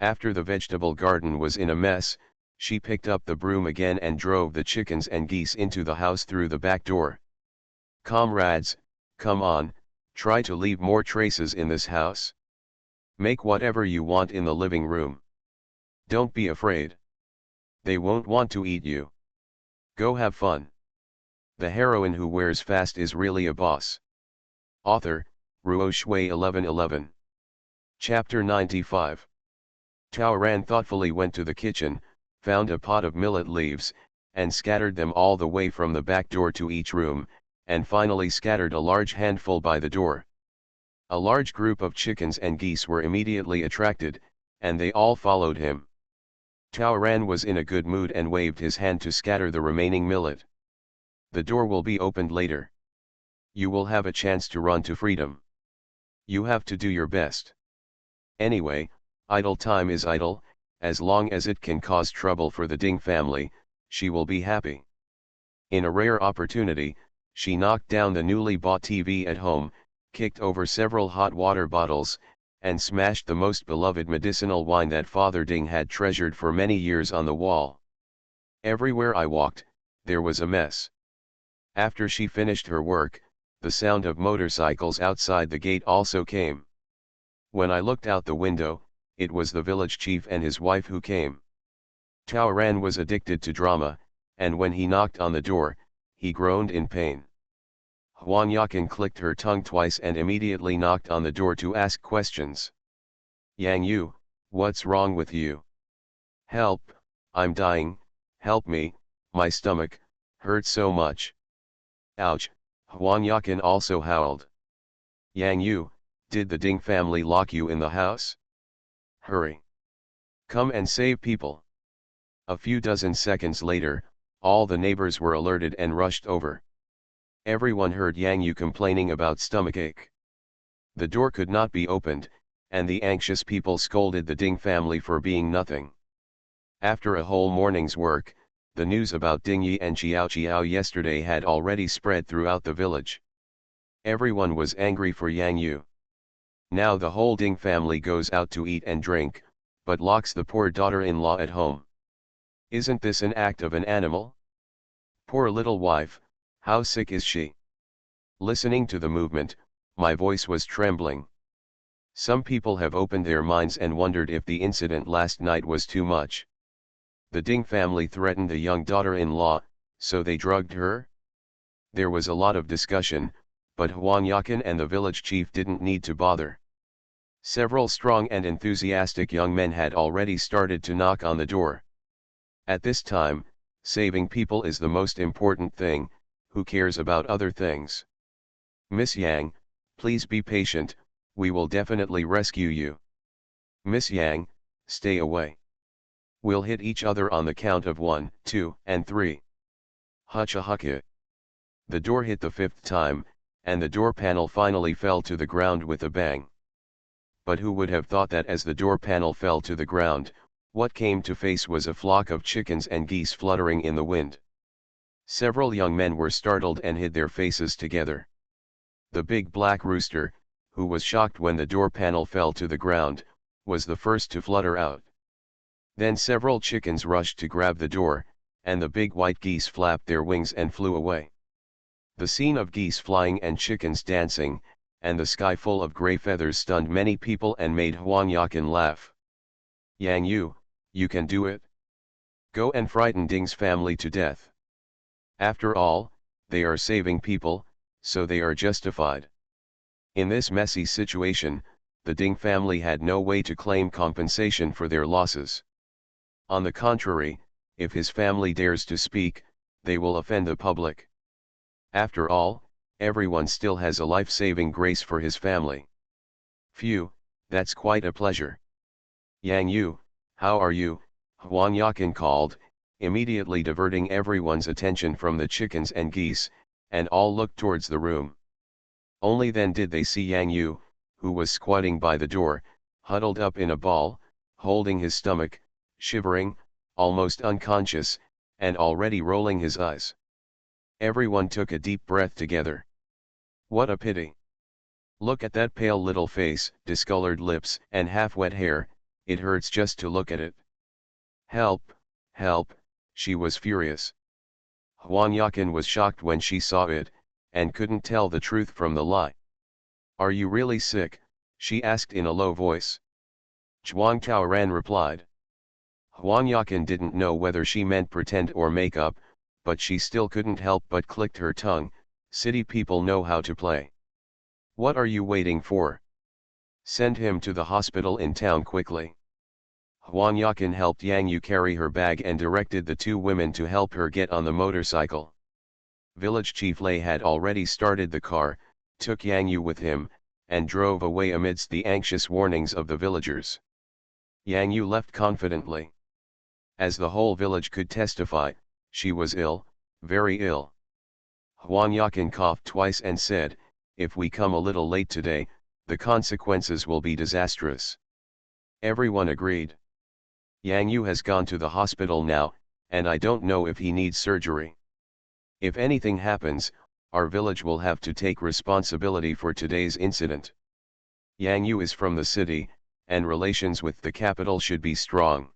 After the vegetable garden was in a mess, she picked up the broom again and drove the chickens and geese into the house through the back door. Comrades, come on, try to leave more traces in this house. Make whatever you want in the living room. Don't be afraid. They won't want to eat you. Go have fun. The heroine who wears fast is really a boss. Author, Ruo Shui 1111. Chapter 95. Taoran thoughtfully went to the kitchen, found a pot of millet leaves, and scattered them all the way from the back door to each room, and finally scattered a large handful by the door. A large group of chickens and geese were immediately attracted, and they all followed him. Taoran was in a good mood and waved his hand to scatter the remaining millet. The door will be opened later. You will have a chance to run to freedom. You have to do your best. Anyway, idle time is idle, as long as it can cause trouble for the Ding family, she will be happy. In a rare opportunity, she knocked down the newly bought TV at home, kicked over several hot water bottles, and smashed the most beloved medicinal wine that Father Ding had treasured for many years on the wall. Everywhere I walked, there was a mess. After she finished her work, the sound of motorcycles outside the gate also came. When I looked out the window, it was the village chief and his wife who came. Taoran was addicted to drama, and when he knocked on the door, he groaned in pain. Huang Yakin clicked her tongue twice and immediately knocked on the door to ask questions. Yang Yu, what's wrong with you? Help, I'm dying, Help me, my stomach hurts so much. Ouch, Huan Yakin also howled. Yang Yu, did the Ding family lock you in the house? Hurry. Come and save people. A few dozen seconds later, all the neighbors were alerted and rushed over. Everyone heard Yang Yu complaining about stomachache. The door could not be opened, and the anxious people scolded the Ding family for being nothing. After a whole morning's work, the news about Ding Yi and Xiao Qiao yesterday had already spread throughout the village. Everyone was angry for Yang Yu. Now the whole Ding family goes out to eat and drink, but locks the poor daughter-in-law at home. Isn't this an act of an animal? Poor little wife, how sick is she? Listening to the movement, my voice was trembling. Some people have opened their minds and wondered if the incident last night was too much. The Ding family threatened the young daughter-in-law, so they drugged her? There was a lot of discussion, but Huan Yakin and the village chief didn't need to bother. Several strong and enthusiastic young men had already started to knock on the door. At this time, saving people is the most important thing, who cares about other things? Miss Yang, please be patient, we will definitely rescue you. Miss Yang, stay away. We'll hit each other on the count of 1, 2, and 3. Hutcha hucka. The door hit the 5th time, and the door panel finally fell to the ground with a bang. But who would have thought that as the door panel fell to the ground, what came to face was a flock of chickens and geese fluttering in the wind. Several young men were startled and hid their faces together. The big black rooster, who was shocked when the door panel fell to the ground, was the first to flutter out. Then several chickens rushed to grab the door, and the big white geese flapped their wings and flew away. The scene of geese flying and chickens dancing, and the sky full of gray feathers stunned many people and made Huan Yakin laugh. Yang Yu, you can do it. Go and frighten Ding's family to death. After all, they are saving people, so they are justified. In this messy situation, the Ding family had no way to claim compensation for their losses. On the contrary, if his family dares to speak, they will offend the public. After all, everyone still has a life-saving grace for his family. Phew, that's quite a pleasure. Yang Yu, how are you? Huan Yakin called, immediately diverting everyone's attention from the chickens and geese, and all looked towards the room. Only then did they see Yang Yu, who was squatting by the door, huddled up in a ball, holding his stomach, shivering, almost unconscious, and already rolling his eyes. Everyone took a deep breath together. What a pity. Look at that pale little face, discolored lips, and half-wet hair, it hurts just to look at it. Help, help, she was furious. Huan Yakin was shocked when she saw it, and couldn't tell the truth from the lie. Are you really sick? She asked in a low voice. Zhuang Taoran replied. Huan Yakin didn't know whether she meant pretend or make up, but she still couldn't help but clicked her tongue. City people know how to play. What are you waiting for? Send him to the hospital in town quickly. Huan Yakin helped Yang Yu carry her bag and directed the two women to help her get on the motorcycle. Village Chief Lei had already started the car, took Yang Yu with him, and drove away amidst the anxious warnings of the villagers. Yang Yu left confidently. As the whole village could testify, she was ill, very ill. Huan Yakin coughed twice and said, if we come a little late today, the consequences will be disastrous. Everyone agreed. Yang Yu has gone to the hospital now, and I don't know if he needs surgery. If anything happens, our village will have to take responsibility for today's incident. Yang Yu is from the city, and relations with the capital should be strong.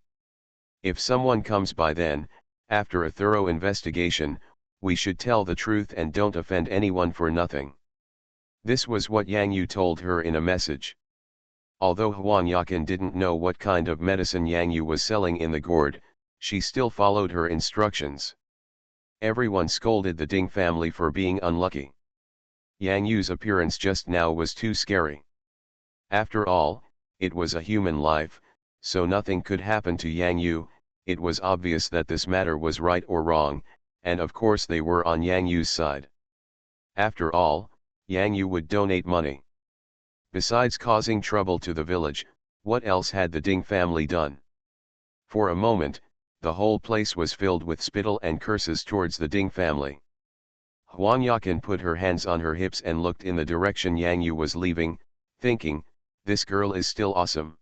If someone comes by then, after a thorough investigation, we should tell the truth and don't offend anyone for nothing. This was what Yang Yu told her in a message. Although Huan Yakin didn't know what kind of medicine Yang Yu was selling in the gourd, she still followed her instructions. Everyone scolded the Ding family for being unlucky. Yang Yu's appearance just now was too scary. After all, it was a human life, so nothing could happen to Yang Yu, it was obvious that this matter was right or wrong, and of course they were on Yang Yu's side. After all, Yang Yu would donate money. Besides causing trouble to the village, what else had the Ding family done? For a moment, the whole place was filled with spittle and curses towards the Ding family. Huang Yakin put her hands on her hips and looked in the direction Yang Yu was leaving, thinking, this girl is still awesome.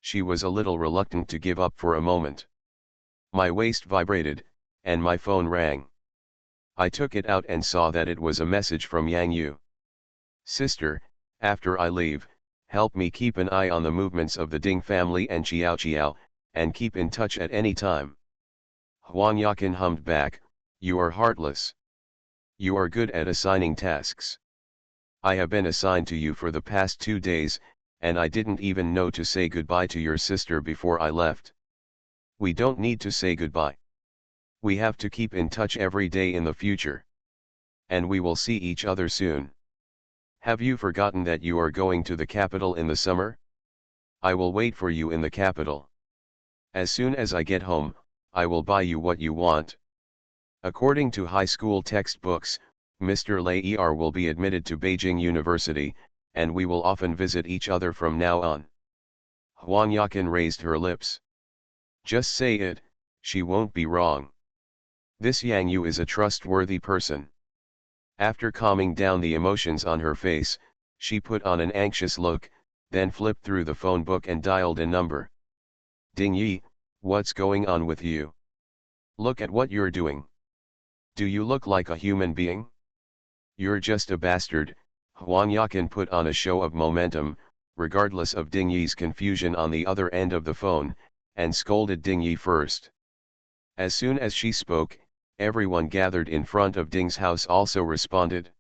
She was a little reluctant to give up for a moment. My waist vibrated, and my phone rang. I took it out and saw that it was a message from Yang Yu. Sister, after I leave, help me keep an eye on the movements of the Ding family and Xiao, and keep in touch at any time. Huang Yakin hummed back, you are heartless. You are good at assigning tasks. I have been assigned to you for the past 2 days, and I didn't even know to say goodbye to your sister before I left. We don't need to say goodbye. We have to keep in touch every day in the future. And we will see each other soon. Have you forgotten that you are going to the capital in the summer? I will wait for you in the capital. As soon as I get home, I will buy you what you want. According to high school textbooks, Mr. Lai will be admitted to Beijing University, and we will often visit each other from now on. Huang Yakin raised her lips. Just say it, she won't be wrong. This Yang Yu is a trustworthy person. After calming down the emotions on her face, she put on an anxious look, then flipped through the phone book and dialed a number. Ding Yi, what's going on with you? Look at what you're doing. Do you look like a human being? You're just a bastard. Huang Yakin put on a show of momentum, regardless of Ding Yi's confusion on the other end of the phone, and scolded Ding Yi first. As soon as she spoke, everyone gathered in front of Ding's house also responded.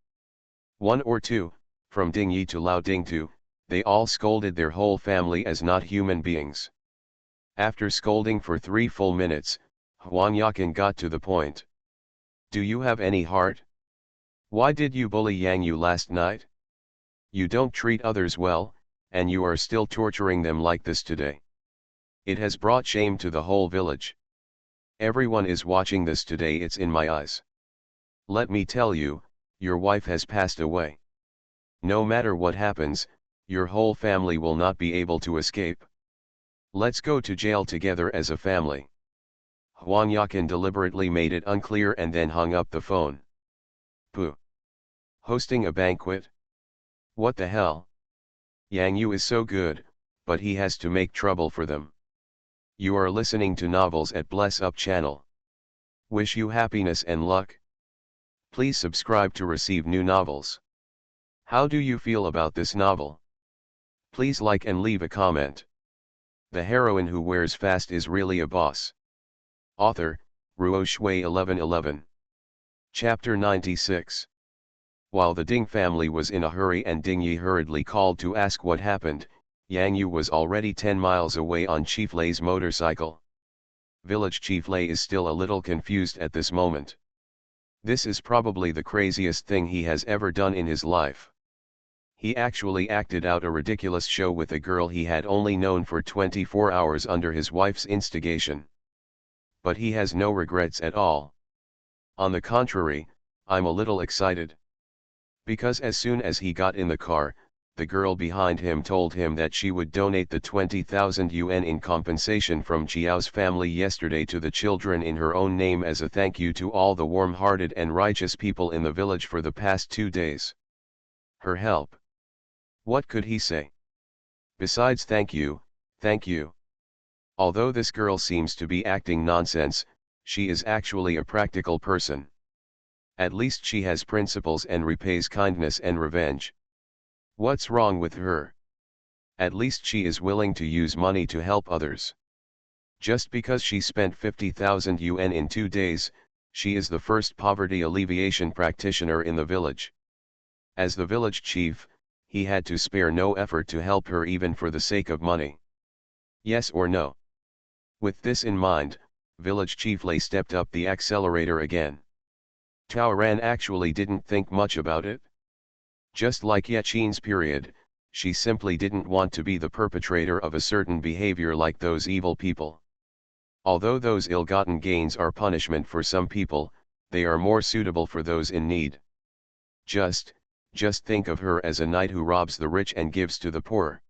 1 or 2, from Ding Yi to Lao Ding Tu, they all scolded their whole family as not human beings. After scolding for 3 full minutes, Huang Yakin got to the point. Do you have any heart? Why did you bully Yang Yu last night? You don't treat others well, and you are still torturing them like this today. It has brought shame to the whole village. Everyone is watching this today, it's in my eyes. Let me tell you, your wife has passed away. No matter what happens, your whole family will not be able to escape. Let's go to jail together as a family. Huang Yakin deliberately made it unclear and then hung up the phone. Pooh. Hosting a banquet? What the hell? Yang Yu is so good, but he has to make trouble for them. You are listening to Novels at Bless Up channel. Wish you happiness and luck. Please subscribe to receive new novels. How do you feel about this novel? Please like and leave a comment. The heroine who wears fast is really a boss. Author, Ruo Shui 1111. Chapter 96. While the Ding family was in a hurry and Ding Yi hurriedly called to ask what happened, Yang Yu was already 10 miles away on Chief Lei's motorcycle. Village Chief Lei is still a little confused at this moment. This is probably the craziest thing he has ever done in his life. He actually acted out a ridiculous show with a girl he had only known for 24 hours under his wife's instigation. But he has no regrets at all. On the contrary, I'm a little excited. Because as soon as he got in the car, the girl behind him told him that she would donate the 20,000 yuan in compensation from Chiao's family yesterday to the children in her own name as a thank you to all the warm-hearted and righteous people in the village for the past 2 days. Her help. What could he say? Besides thank you, thank you. Although this girl seems to be acting nonsense, she is actually a practical person. At least she has principles and repays kindness and revenge. What's wrong with her? At least she is willing to use money to help others. Just because she spent 50,000 yuan in 2 days, she is the first poverty alleviation practitioner in the village. As the village chief, he had to spare no effort to help her even for the sake of money. Yes or no? With this in mind, village chief Lei stepped up the accelerator again. Tao Ran actually didn't think much about it. Just like Yaqin's period, she simply didn't want to be the perpetrator of a certain behavior like those evil people. Although those ill-gotten gains are punishment for some people, they are more suitable for those in need. Just think of her as a knight who robs the rich and gives to the poor.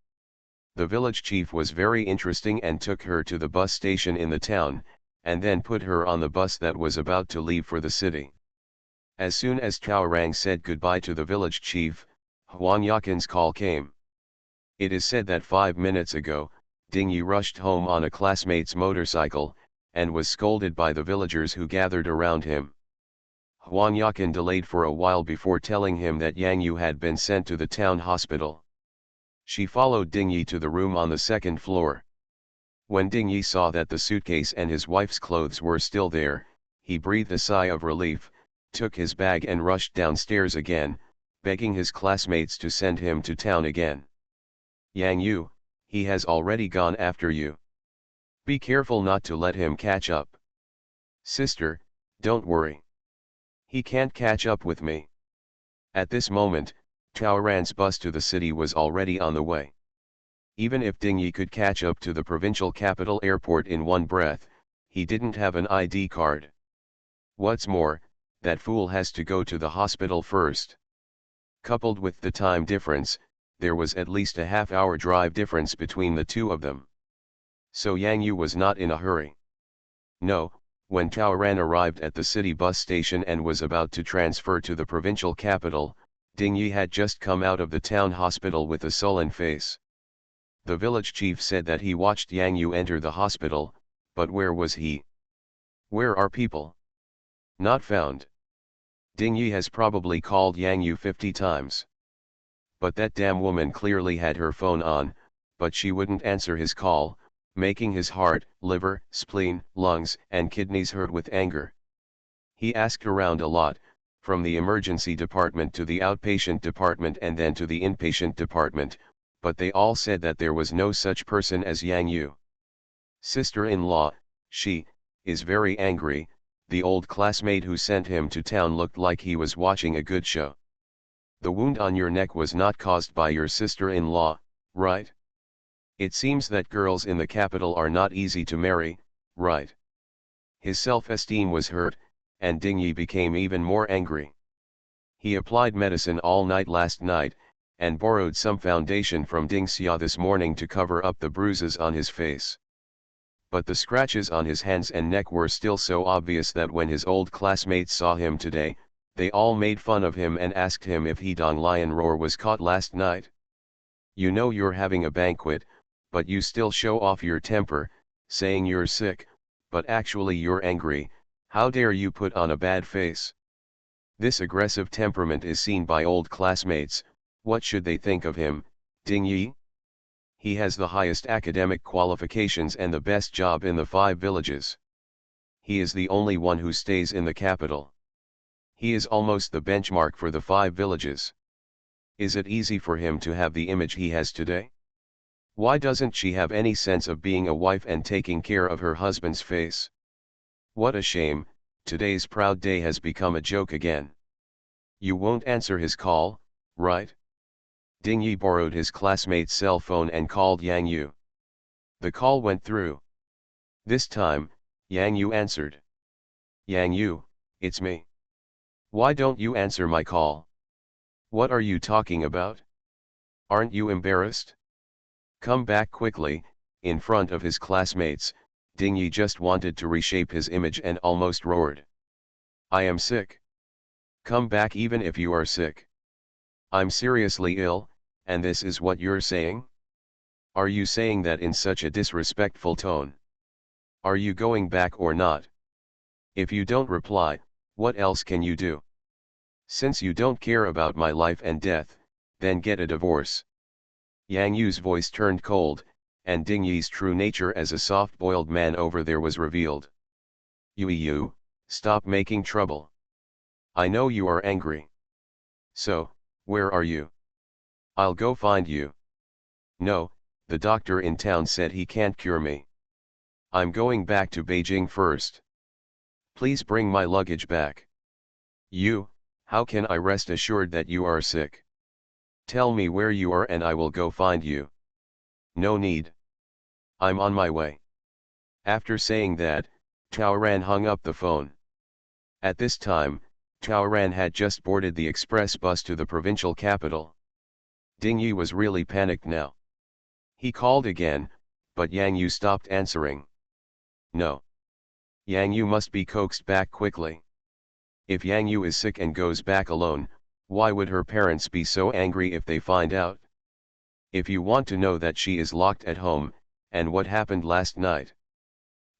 The village chief was very interesting and took her to the bus station in the town, and then put her on the bus that was about to leave for the city. As soon as Chaoran said goodbye to the village chief, Huang Yakin's call came. It is said that 5 minutes ago, Ding Yi rushed home on a classmate's motorcycle, and was scolded by the villagers who gathered around him. Huang Yakin delayed for a while before telling him that Yang Yu had been sent to the town hospital. She followed Ding Yi to the room on the second floor. When Ding Yi saw that the suitcase and his wife's clothes were still there, he breathed a sigh of relief, took his bag and rushed downstairs again, begging his classmates to send him to town again. Yang Yu, he has already gone after you. Be careful not to let him catch up. Sister, don't worry. He can't catch up with me. At this moment, Chaoran's bus to the city was already on the way. Even if Ding Yi could catch up to the provincial capital airport in one breath, he didn't have an ID card. What's more, that fool has to go to the hospital first. Coupled with the time difference, there was at least a half-hour drive difference between the two of them. So Yang Yu was not in a hurry. No, when Chaoran arrived at the city bus station and was about to transfer to the provincial capital, Ding Yi had just come out of the town hospital with a sullen face. The village chief said that he watched Yang Yu enter the hospital, but where was he? Where are people? Not found. Ding Yi has probably called Yang Yu 50 times. But that damn woman clearly had her phone on, but she wouldn't answer his call, making his heart, liver, spleen, lungs, and kidneys hurt with anger. He asked around a lot, from the emergency department to the outpatient department and then to the inpatient department, but they all said that there was no such person as Yang Yu. Sister-in-law, she, is very angry. The old classmate who sent him to town looked like he was watching a good show. The wound on your neck was not caused by your sister-in-law, right? It seems that girls in the capital are not easy to marry, right? His self-esteem was hurt, and Ding Yi became even more angry. He applied medicine all night last night, and borrowed some foundation from Ding Xia this morning to cover up the bruises on his face. But the scratches on his hands and neck were still so obvious that when his old classmates saw him today, they all made fun of him and asked him if he Dong Lion Roar was caught last night. You know you're having a banquet, but you still show off your temper, saying you're sick, but actually you're angry. How dare you put on a bad face? This aggressive temperament is seen by old classmates. What should they think of him, Ding Yi? He has the highest academic qualifications and the best job in the 5 villages. He is the only one who stays in the capital. He is almost the benchmark for the 5 villages. Is it easy for him to have the image he has today? Why doesn't she have any sense of being a wife and taking care of her husband's face? What a shame, today's proud day has become a joke again. You won't answer his call, right? Ding Yi borrowed his classmate's cell phone and called Yang Yu. The call went through. This time, Yang Yu answered. Yang Yu, it's me. Why don't you answer my call? What are you talking about? Aren't you embarrassed? Come back quickly. In front of his classmates, Ding Yi just wanted to reshape his image and almost roared. I am sick. Come back even if you are sick. I'm seriously ill, and this is what you're saying? Are you saying that in such a disrespectful tone? Are you going back or not? If you don't reply, what else can you do? Since you don't care about my life and death, then get a divorce. Yang Yu's voice turned cold, and Ding Yi's true nature as a soft-boiled man over there was revealed. Yu, stop making trouble. I know you are angry. So, where are you? I'll go find you. No, the doctor in town said he can't cure me. I'm going back to Beijing first. Please bring my luggage back. How can I rest assured that you are sick? Tell me where you are and I will go find you. No need. I'm on my way. After saying that, Taoran hung up the phone. At this time, Taoran had just boarded the express bus to the provincial capital. Ding Yi was really panicked now. He called again, but Yang Yu stopped answering. No. Yang Yu must be coaxed back quickly. If Yang Yu is sick and goes back alone, why would her parents be so angry if they find out? If you want to know that she is locked at home, and what happened last night.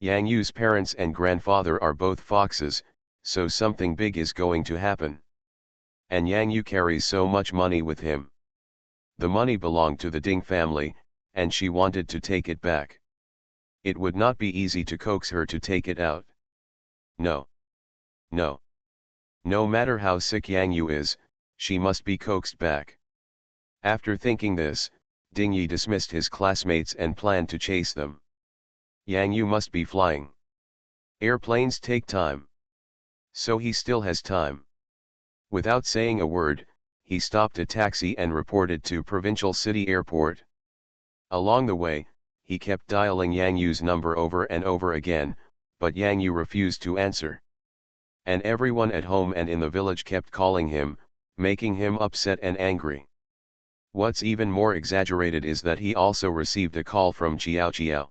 Yang Yu's parents and grandfather are both foxes, so something big is going to happen. And Yang Yu carries so much money with him. The money belonged to the Ding family, and she wanted to take it back. It would not be easy to coax her to take it out. No. No. No matter how sick Yang Yu is, she must be coaxed back. After thinking this, Ding Yi dismissed his classmates and planned to chase them. Yang Yu must be flying. Airplanes take time. So he still has time. Without saying a word, he stopped a taxi and reported to Provincial City Airport. Along the way, he kept dialing Yang Yu's number over and over again, but Yang Yu refused to answer. And everyone at home and in the village kept calling him, making him upset and angry. What's even more exaggerated is that he also received a call from Qiao Qiao.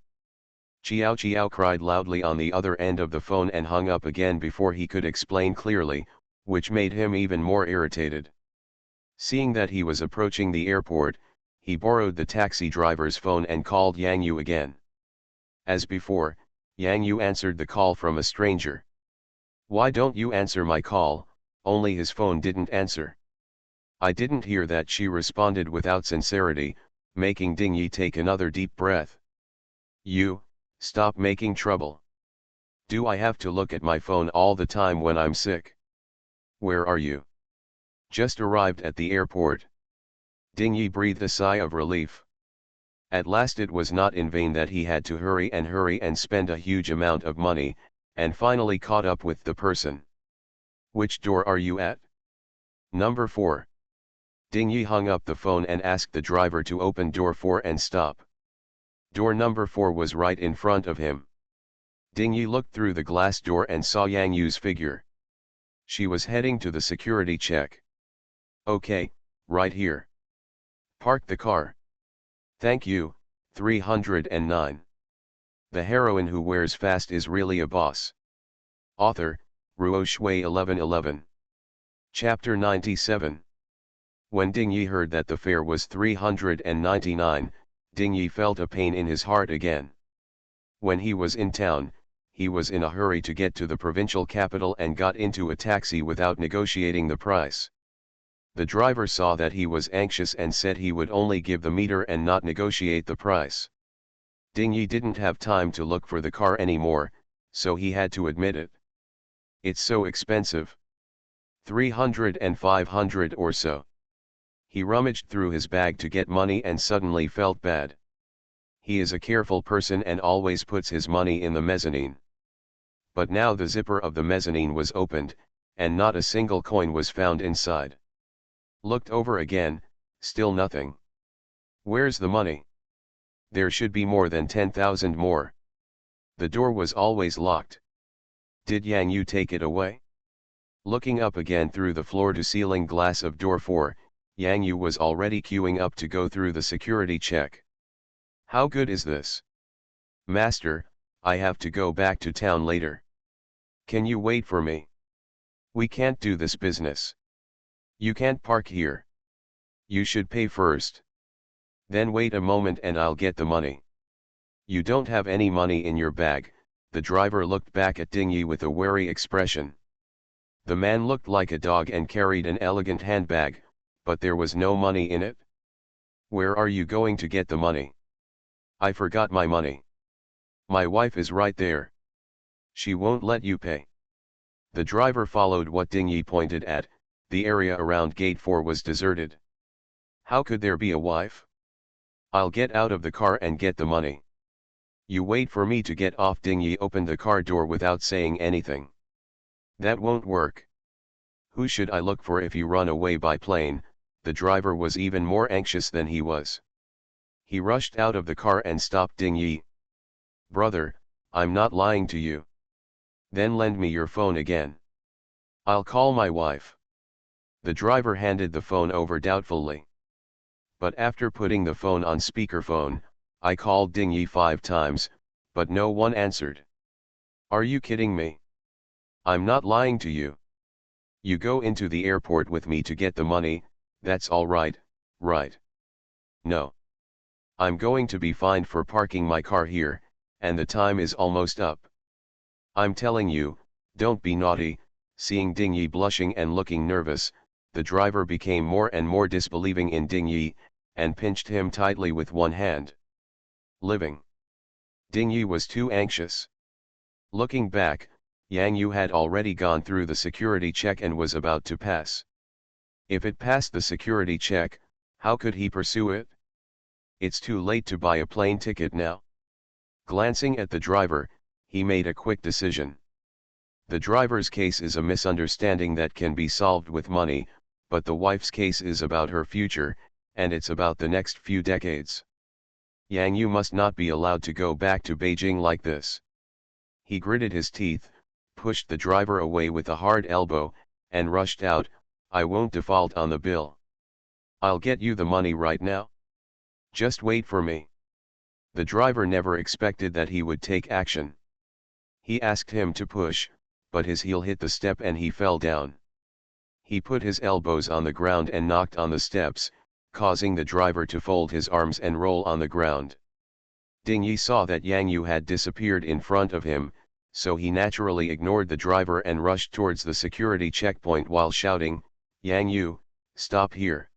Qiao Qiao cried loudly on the other end of the phone and hung up again before he could explain clearly, which made him even more irritated. Seeing that he was approaching the airport, he borrowed the taxi driver's phone and called Yang Yu again. As before, Yang Yu answered the call from a stranger. Why don't you answer my call? Only his phone didn't answer. I didn't hear that, she responded without sincerity, making Ding Yi take another deep breath. You, stop making trouble. Do I have to look at my phone all the time when I'm sick? Where are you? Just arrived at the airport. Ding Yi breathed a sigh of relief. At last it was not in vain that he had to hurry and spend a huge amount of money, and finally caught up with the person. Which door are you at? Number 4. Ding Yi hung up the phone and asked the driver to open door 4 and stop. Door number 4 was right in front of him. Ding Yi looked through the glass door and saw Yang Yu's figure. She was heading to the security check. Okay, right here. Park the car. Thank you. 309. The heroine who wears fast is really a boss. Author, Ruo Shui 1111. Chapter 97. When Ding Yi heard that the fare was 399, Ding Yi felt a pain in his heart again. When he was in town, he was in a hurry to get to the provincial capital and got into a taxi without negotiating the price. The driver saw that he was anxious and said he would only give the meter and not negotiate the price. Ding Yi didn't have time to look for the car anymore, so he had to admit it. It's so expensive. 300 and 500 or so. He rummaged through his bag to get money and suddenly felt bad. He is a careful person and always puts his money in the mezzanine. But now the zipper of the mezzanine was opened, and not a single coin was found inside. Looked over again, still nothing. Where's the money? There should be more than 10,000 more. The door was always locked. Did Yang Yu take it away? Looking up again through the floor-to-ceiling glass of door 4, Yang Yu was already queuing up to go through the security check. How good is this? Master, I have to go back to town later. Can you wait for me? We can't do this business. You can't park here. You should pay first. Then wait a moment and I'll get the money. You don't have any money in your bag. The driver looked back at Ding Yi with a wary expression. The man looked like a dog and carried an elegant handbag, but there was no money in it. Where are you going to get the money? I forgot my money. My wife is right there. She won't let you pay. The driver followed what Ding Yi pointed at. The area around gate 4 was deserted. How could there be a wife? I'll get out of the car and get the money. You wait for me to get off. Ding Yi opened the car door without saying anything. That won't work. Who should I look for if you run away by plane? The driver was even more anxious than he was. He rushed out of the car and stopped Ding Yi. Brother, I'm not lying to you. Then lend me your phone again. I'll call my wife. The driver handed the phone over doubtfully. But after putting the phone on speakerphone, I called Dingyi 5 times, but no one answered. Are you kidding me? I'm not lying to you. You go into the airport with me to get the money, that's all right, right? No. I'm going to be fined for parking my car here, and the time is almost up. I'm telling you, don't be naughty. Seeing Dingyi blushing and looking nervous, the driver became more and more disbelieving in Dingyi, and pinched him tightly with one hand. Living. Dingyi was too anxious. Looking back, Yang Yu had already gone through the security check and was about to pass. If it passed the security check, how could he pursue it? It's too late to buy a plane ticket now. Glancing at the driver, he made a quick decision. The driver's case is a misunderstanding that can be solved with money, but the wife's case is about her future, and it's about the next few decades. Yang Yu must not be allowed to go back to Beijing like this. He gritted his teeth, pushed the driver away with a hard elbow, and rushed out, I won't default on the bill. I'll get you the money right now. Just wait for me. The driver never expected that he would take action. He asked him to push, but his heel hit the step and he fell down. He put his elbows on the ground and knocked on the steps, causing the driver to fold his arms and roll on the ground. Dingyi saw that Yang Yu had disappeared in front of him, so he naturally ignored the driver and rushed towards the security checkpoint while shouting, Yang Yu, stop here.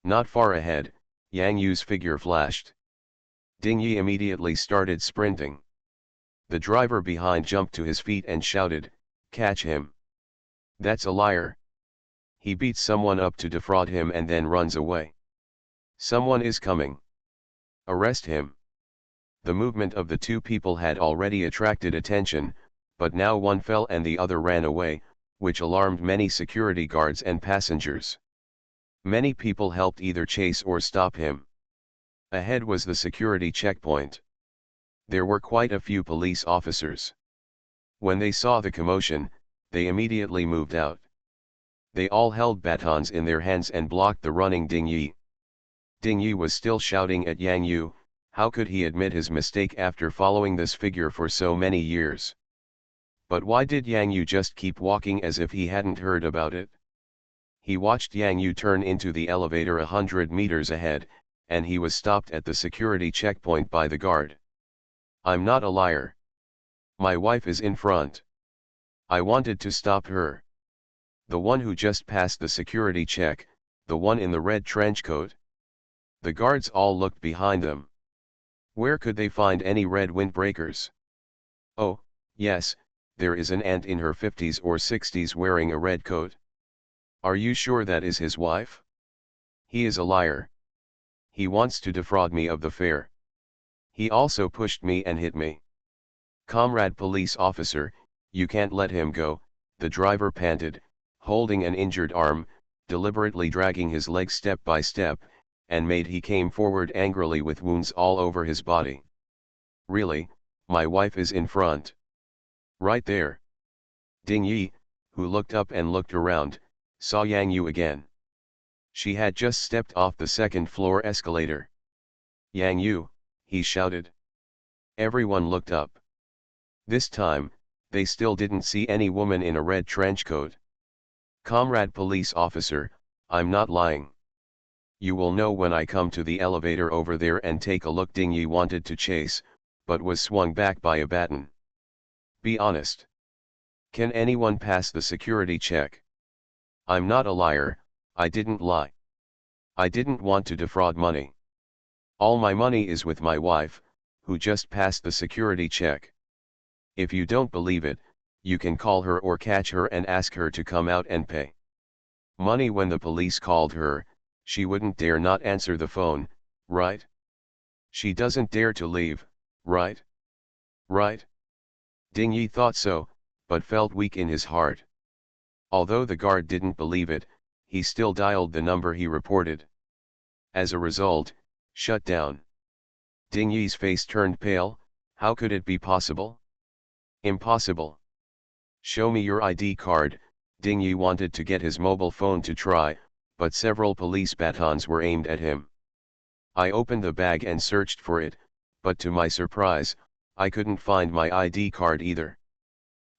Not far ahead, Yang Yu's figure flashed. Dingyi immediately started sprinting. The driver behind jumped to his feet and shouted, catch him. That's a liar. He beats someone up to defraud him and then runs away. Someone is coming. Arrest him. The movement of the two people had already attracted attention, but now one fell and the other ran away, which alarmed many security guards and passengers. Many people helped either chase or stop him. Ahead was the security checkpoint. There were quite a few police officers. When they saw the commotion, they immediately moved out. They all held batons in their hands and blocked the running Dingyi. Dingyi was still shouting at Yang Yu. How could he admit his mistake after following this figure for so many years? But why did Yang Yu just keep walking as if he hadn't heard about it? He watched Yang Yu turn into the elevator 100 meters ahead, and he was stopped at the security checkpoint by the guard. I'm not a liar. My wife is in front. I wanted to stop her. The one who just passed the security check, the one in the red trench coat. The guards all looked behind them. Where could they find any red windbreakers? Oh, yes, there is an aunt in her 50s or 60s wearing a red coat. Are you sure that is his wife? He is a liar. He wants to defraud me of the fare. He also pushed me and hit me. Comrade police officer, you can't let him go, the driver panted, holding an injured arm, deliberately dragging his leg step by step, and he came forward angrily with wounds all over his body. Really, my wife is in front. Right there. Dingyi, who looked up and looked around, saw Yang Yu again. She had just stepped off the second-floor escalator. Yang Yu, he shouted. Everyone looked up. This time, they still didn't see any woman in a red trench coat. Comrade police officer, I'm not lying. You will know when I come to the elevator over there and take a look. Dingyi wanted to chase, but was swung back by a baton. Be honest. Can anyone pass the security check? I'm not a liar, I didn't lie. I didn't want to defraud money. All my money is with my wife, who just passed the security check. If you don't believe it, you can call her or catch her and ask her to come out and pay money. When the police called her, she wouldn't dare not answer the phone, right? She doesn't dare to leave, right? Right? Dingyi thought so, but felt weak in his heart. Although the guard didn't believe it, he still dialed the number he reported. As a result, shut down. Dingyi's face turned pale. How could it be possible? Impossible. Show me your ID card. Ding Yi wanted to get his mobile phone to try, but several police batons were aimed at him. I opened the bag and searched for it, but to my surprise, I couldn't find my ID card either.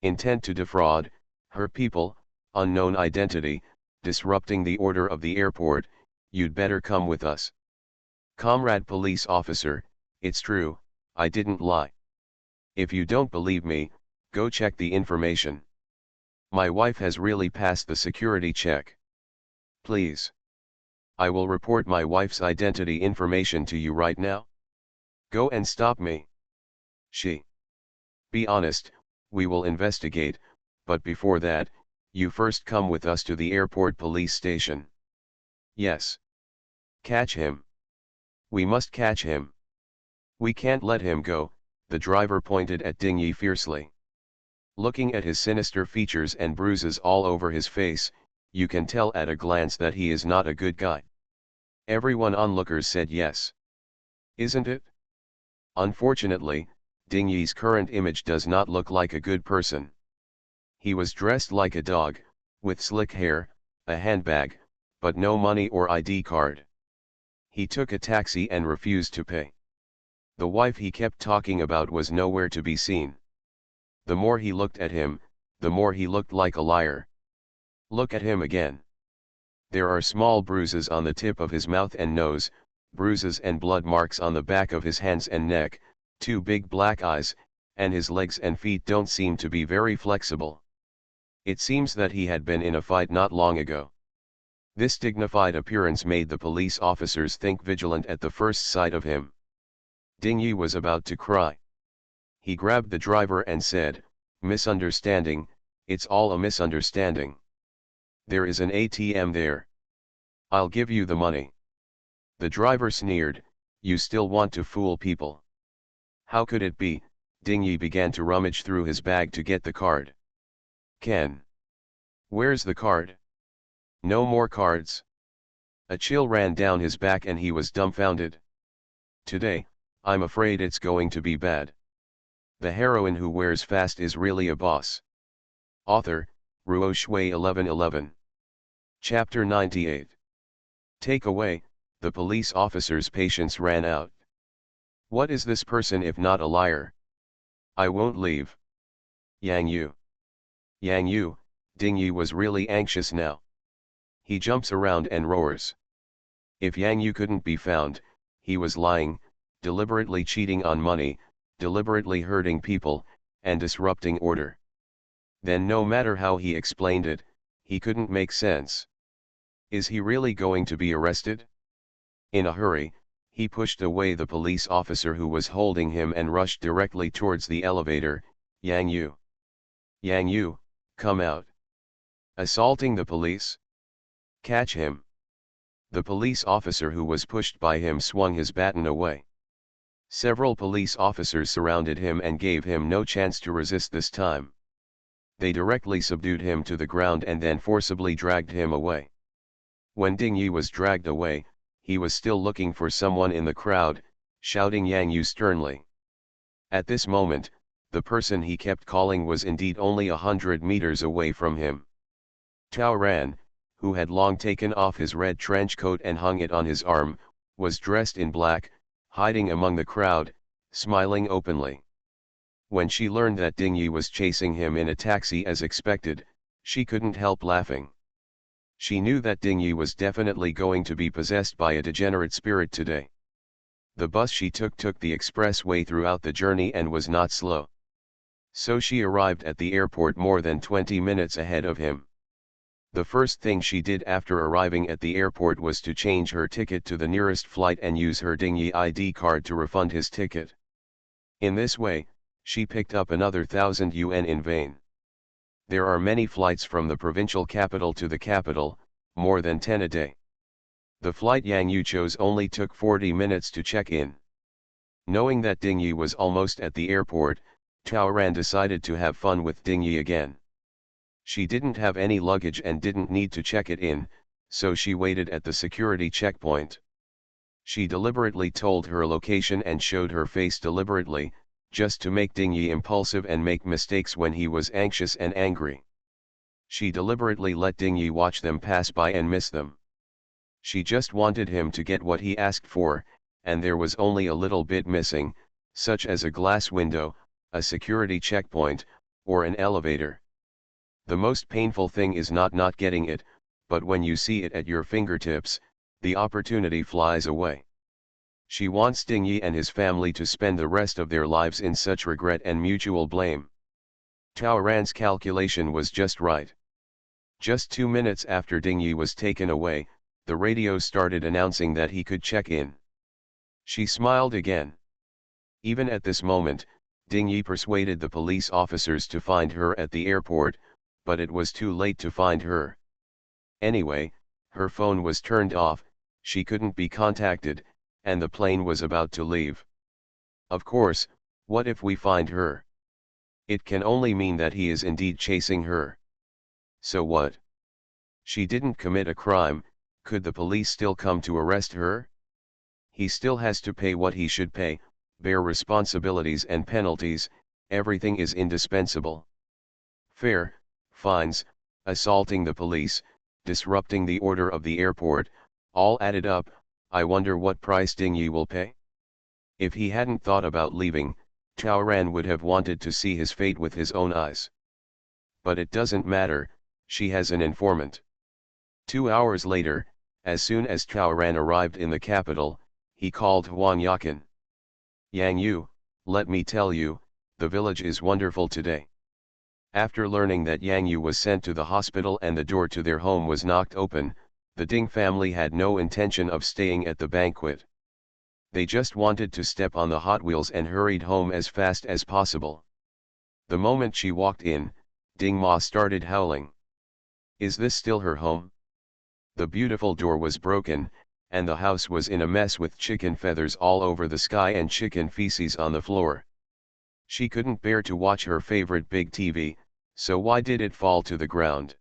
Intent to defraud, her people, unknown identity, disrupting the order of the airport, you'd better come with us. Comrade police officer, it's true, I didn't lie. If you don't believe me, go check the information. My wife has really passed the security check. Please. I will report my wife's identity information to you right now. Go and stop me. She. Be honest, we will investigate, but before that, you first come with us to the airport police station. Yes. Catch him. We must catch him. We can't let him go, the driver pointed at Ding Yi fiercely. Looking at his sinister features and bruises all over his face, you can tell at a glance that he is not a good guy. Everyone onlookers said yes. Isn't it? Unfortunately, Ding Yi's current image does not look like a good person. He was dressed like a dog, with slick hair, a handbag, but no money or ID card. He took a taxi and refused to pay. The wife he kept talking about was nowhere to be seen. The more he looked at him, the more he looked like a liar. Look at him again. There are small bruises on the tip of his mouth and nose, bruises and blood marks on the back of his hands and neck, two big black eyes, and his legs and feet don't seem to be very flexible. It seems that he had been in a fight not long ago. This dignified appearance made the police officers think vigilant at the first sight of him. Ding Yi was about to cry. He grabbed the driver and said, "Misunderstanding, it's all a misunderstanding. There is an ATM there. I'll give you the money." The driver sneered, "You still want to fool people?" How could it be? Ding Yi began to rummage through his bag to get the card. Ken. Where's the card? No more cards. A chill ran down his back and he was dumbfounded. Today, I'm afraid it's going to be bad. The heroine who wears fast is really a boss. Author, Ruo Shui 1111. Chapter 98. Take away, the police officer's patience ran out. What is this person if not a liar? I won't leave. Yang Yu. Yang Yu, Ding Yi was really anxious now. He jumps around and roars. If Yang Yu couldn't be found, he was lying, deliberately cheating on money, deliberately hurting people, and disrupting order. Then no matter how he explained it, he couldn't make sense. Is he really going to be arrested? In a hurry, he pushed away the police officer who was holding him and rushed directly towards the elevator. Yang Yu. Yang Yu, come out. Assaulting the police? Catch him. The police officer who was pushed by him swung his baton away. Several police officers surrounded him and gave him no chance to resist this time. They directly subdued him to the ground and then forcibly dragged him away. When Ding Yi was dragged away, he was still looking for someone in the crowd, shouting Yang Yu sternly. At this moment, the person he kept calling was indeed only 100 meters away from him. Tao Ran, who had long taken off his red trench coat and hung it on his arm, was dressed in black, hiding among the crowd, smiling openly. When she learned that Ding Yi was chasing him in a taxi as expected, she couldn't help laughing. She knew that Ding Yi was definitely going to be possessed by a degenerate spirit today. The bus she took the expressway throughout the journey and was not slow. So she arrived at the airport more than 20 minutes ahead of him. The first thing she did after arriving at the airport was to change her ticket to the nearest flight and use her Ding Yi ID card to refund his ticket. In this way, she picked up another 1,000 yuan in vain. There are many flights from the provincial capital to the capital, more than 10 a day. The flight Yang Yu chose only took 40 minutes to check in. Knowing that Ding Yi was almost at the airport, Tao Ran decided to have fun with Ding Yi again. She didn't have any luggage and didn't need to check it in, so she waited at the security checkpoint. She deliberately told her location and showed her face deliberately, just to make Dingyi impulsive and make mistakes when he was anxious and angry. She deliberately let Dingyi watch them pass by and miss them. She just wanted him to get what he asked for, and there was only a little bit missing, such as a glass window, a security checkpoint, or an elevator. The most painful thing is not getting it, but when you see it at your fingertips, the opportunity flies away. She wants Dingyi and his family to spend the rest of their lives in such regret and mutual blame. Tao Ran's calculation was just right. Just 2 minutes after Dingyi was taken away, the radio started announcing that he could check in. She smiled again. Even at this moment, Dingyi persuaded the police officers to find her at the airport, but it was too late to find her. Anyway, her phone was turned off, she couldn't be contacted, and the plane was about to leave. Of course, what if we find her? It can only mean that he is indeed chasing her. So what? She didn't commit a crime, could the police still come to arrest her? He still has to pay what he should pay, bear responsibilities and penalties, everything is indispensable. Fare, fines, assaulting the police, disrupting the order of the airport, all added up. I wonder what price Dingyi will pay? If he hadn't thought about leaving, Tao Ran would have wanted to see his fate with his own eyes. But it doesn't matter, she has an informant. 2 hours later, as soon as Tao Ran arrived in the capital, he called Huang Yakin. Yang Yu, let me tell you, the village is wonderful today. After learning that Yang Yu was sent to the hospital and the door to their home was knocked open, the Ding family had no intention of staying at the banquet. They just wanted to step on the Hot Wheels and hurried home as fast as possible. The moment she walked in, Ding Ma started howling. Is this still her home? The beautiful door was broken, and the house was in a mess with chicken feathers all over the sky and chicken feces on the floor. She couldn't bear to watch her favorite big TV, so why did it fall to the ground?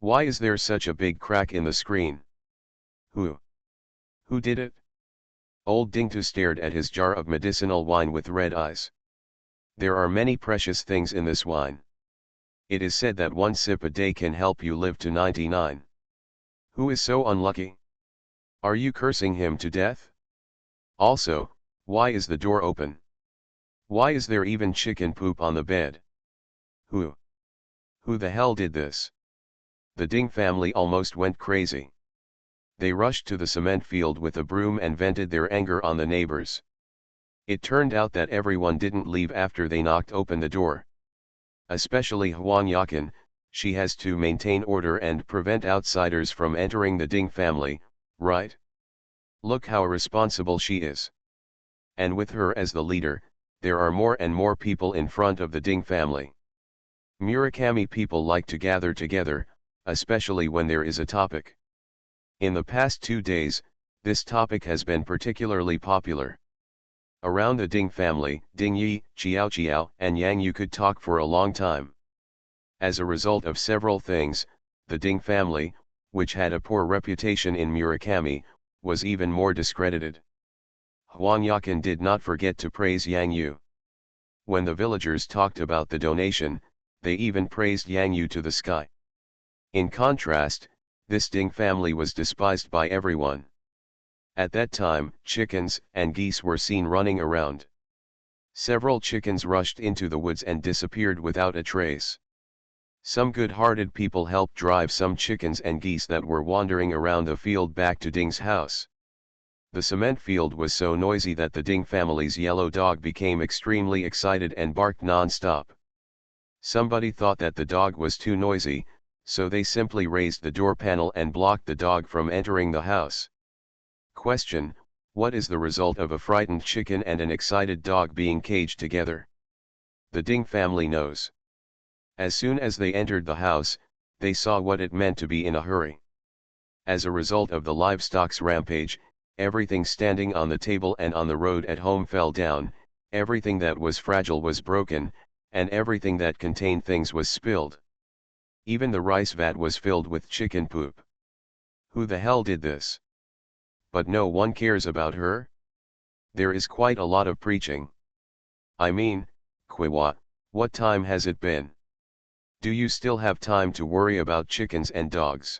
Why is there such a big crack in the screen? Who did it? Old Dingtu stared at his jar of medicinal wine with red eyes. There are many precious things in this wine. It is said that 1 sip a day can help you live to 99. Who is so unlucky? Are you cursing him to death? Also, why is the door open? Why is there even chicken poop on the bed? Who the hell did this? The Ding family almost went crazy. They rushed to the cement field with a broom and vented their anger on the neighbors. It turned out that everyone didn't leave after they knocked open the door. Especially Huang Yakin, she has to maintain order and prevent outsiders from entering the Ding family, right? Look how responsible she is. And with her as the leader, there are more and more people in front of the Ding family. Murakami people like to gather together, especially when there is a topic. In the past 2 days, this topic has been particularly popular. Around the Ding family, Ding Yi, Qiao, and Yang Yu could talk for a long time. As a result of several things, the Ding family, which had a poor reputation in Murakami, was even more discredited. Huang Yakin did not forget to praise Yang Yu. When the villagers talked about the donation, they even praised Yang Yu to the sky. In contrast, this Ding family was despised by everyone. At that time, chickens and geese were seen running around. Several chickens rushed into the woods and disappeared without a trace. Some good-hearted people helped drive some chickens and geese that were wandering around the field back to Ding's house. The cement field was so noisy that the Ding family's yellow dog became extremely excited and barked non-stop. Somebody thought that the dog was too noisy, so they simply raised the door panel and blocked the dog from entering the house. Question: what is the result of a frightened chicken and an excited dog being caged together? The Ding family knows. As soon as they entered the house, they saw what it meant to be in a hurry. As a result of the livestock's rampage, everything standing on the table and on the road at home fell down, everything that was fragile was broken, and everything that contained things was spilled. Even the rice vat was filled with chicken poop. Who the hell did this? But no one cares about her? There is quite a lot of preaching. I mean, Kwiwa, what time has it been? Do you still have time to worry about chickens and dogs?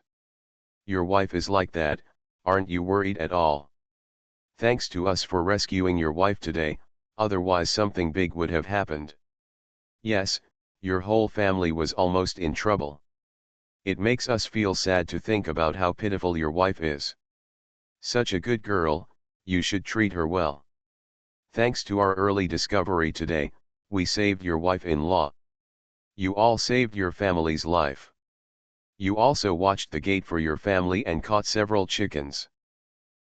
Your wife is like that, aren't you worried at all? Thanks to us for rescuing your wife today, otherwise something big would have happened. Yes, your whole family was almost in trouble. It makes us feel sad to think about how pitiful your wife is. Such a good girl, you should treat her well. Thanks to our early discovery today, we saved your wife-in-law. You all saved your family's life. You also watched the gate for your family and caught several chickens.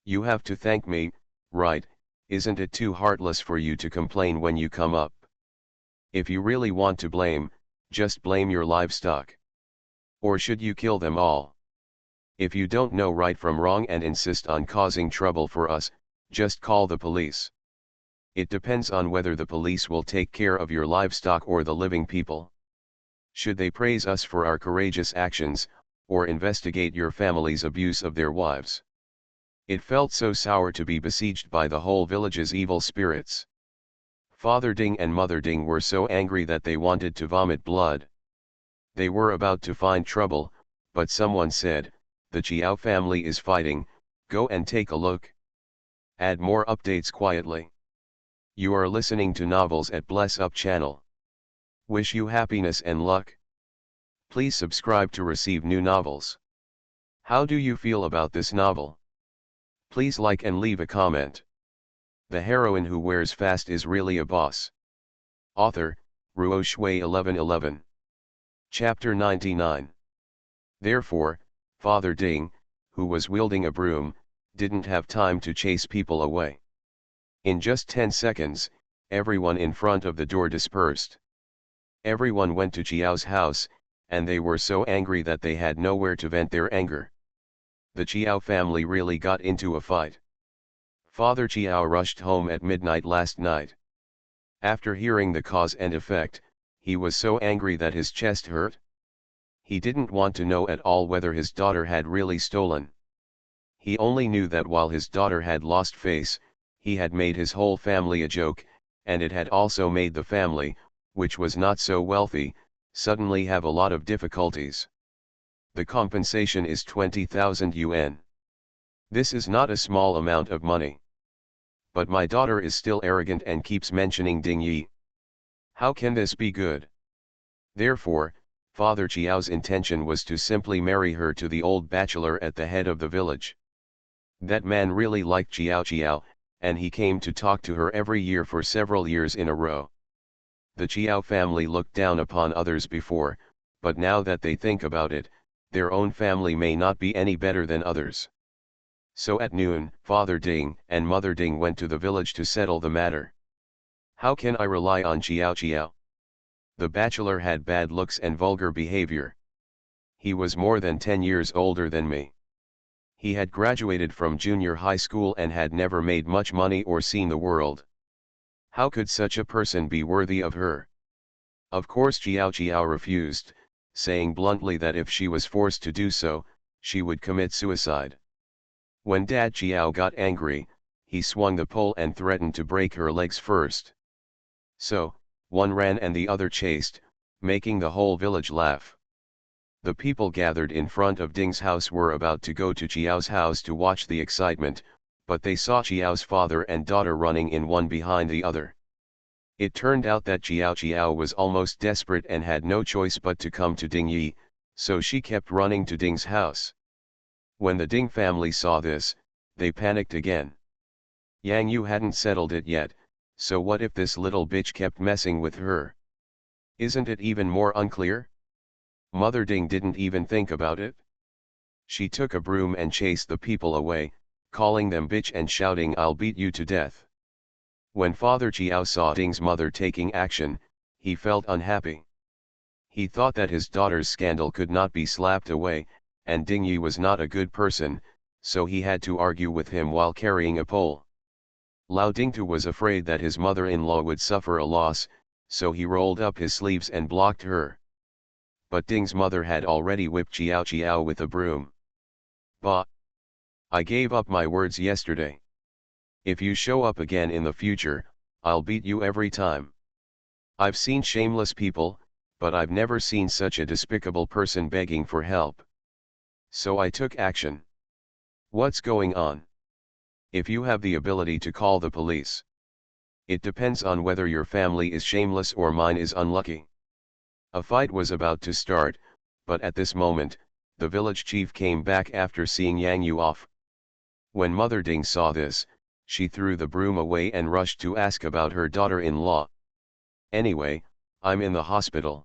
You have to thank me, right? Isn't it too heartless for you to complain when you come up? If you really want to blame, just blame your livestock. Or should you kill them all? If you don't know right from wrong and insist on causing trouble for us, just call the police. It depends on whether the police will take care of your livestock or the living people. Should they praise us for our courageous actions, or investigate your family's abuse of their wives? It felt so sour to be besieged by the whole village's evil spirits. Father Ding and Mother Ding were so angry that they wanted to vomit blood. They were about to find trouble, but someone said, "The Chiao family is fighting, go and take a look." Add more updates quietly. You are listening to Novels at Bless Up channel. Wish you happiness and luck. Please subscribe to receive new novels. How do you feel about this novel? Please like and leave a comment. The heroine who wears fast is really a boss. Author, Ruo Shui 1111. Chapter 99. Therefore, Father Ding, who was wielding a broom, didn't have time to chase people away. In just 10 seconds, everyone in front of the door dispersed. Everyone went to Chiao's house, and they were so angry that they had nowhere to vent their anger. The Chiao family really got into a fight. Father Chiao rushed home at midnight last night. After hearing the cause and effect, he was so angry that his chest hurt. He didn't want to know at all whether his daughter had really stolen. He only knew that while his daughter had lost face, he had made his whole family a joke, and it had also made the family, which was not so wealthy, suddenly have a lot of difficulties. The compensation is 20,000 yuan. This is not a small amount of money. But my daughter is still arrogant and keeps mentioning Ding Yi. How can this be good? Therefore, Father Chiao's intention was to simply marry her to the old bachelor at the head of the village. That man really liked Chiao, and he came to talk to her every year for several years in a row. The Chiao family looked down upon others before, but now that they think about it, their own family may not be any better than others. So at noon, Father Ding and Mother Ding went to the village to settle the matter. How can I rely on Chiao? The bachelor had bad looks and vulgar behavior. He was more than 10 years older than me. He had graduated from junior high school and had never made much money or seen the world. How could such a person be worthy of her? Of course Chiao refused, saying bluntly that if she was forced to do so, she would commit suicide. When Dad Chiao got angry, he swung the pole and threatened to break her legs first. So, one ran and the other chased, making the whole village laugh. The people gathered in front of Ding's house were about to go to Chiao's house to watch the excitement, but they saw Chiao's father and daughter running in one behind the other. It turned out that Chiao was almost desperate and had no choice but to come to Ding Yi, so she kept running to Ding's house. When the Ding family saw this, they panicked again. Yang Yu hadn't settled it yet, so what if this little bitch kept messing with her? Isn't it even more unclear? Mother Ding didn't even think about it. She took a broom and chased the people away, calling them bitch and shouting, "I'll beat you to death." When Father Chiao saw Ding's mother taking action, he felt unhappy. He thought that his daughter's scandal could not be slapped away, and Ding Yi was not a good person, so he had to argue with him while carrying a pole. Lao Dingtu was afraid that his mother-in-law would suffer a loss, so he rolled up his sleeves and blocked her. But Ding's mother had already whipped Chiao with a broom. "Bah! I gave up my words yesterday. If you show up again in the future, I'll beat you every time." I've seen shameless people, but I've never seen such a despicable person begging for help. So I took action. What's going on? If you have the ability to call the police. It depends on whether your family is shameless or mine is unlucky. A fight was about to start, but at this moment, the village chief came back after seeing Yang Yu off. When Mother Ding saw this, she threw the broom away and rushed to ask about her daughter-in-law. Anyway, I'm in the hospital.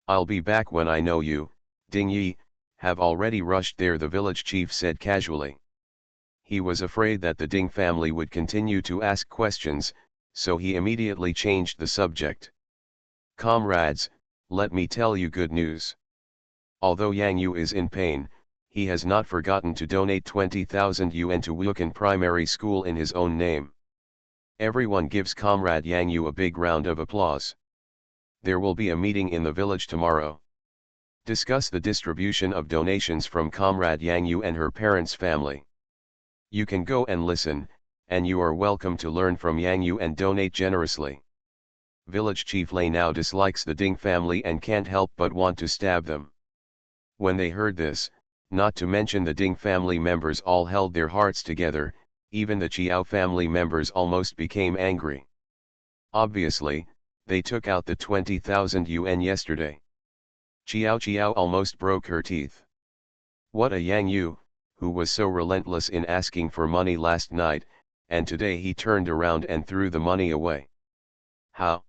I'll be back when I know you, Ding Yi, have already rushed there, the village chief said casually. He was afraid that the Ding family would continue to ask questions, so he immediately changed the subject. Comrades, let me tell you good news. Although Yang Yu is in pain, he has not forgotten to donate 20,000 yuan to Wukan Primary School in his own name. Everyone gives Comrade Yang Yu a big round of applause. There will be a meeting in the village tomorrow. Discuss the distribution of donations from Comrade Yang Yu and her parents' family. You can go and listen, and you are welcome to learn from Yang Yu and donate generously. Village Chief Lei now dislikes the Ding family and can't help but want to stab them. When they heard this, not to mention the Ding family members all held their hearts together, even the Chiao family members almost became angry. Obviously, they took out the 20,000 yuan yesterday. Chiao almost broke her teeth. What a Yang Yu, who was so relentless in asking for money last night, and today he turned around and threw the money away. How?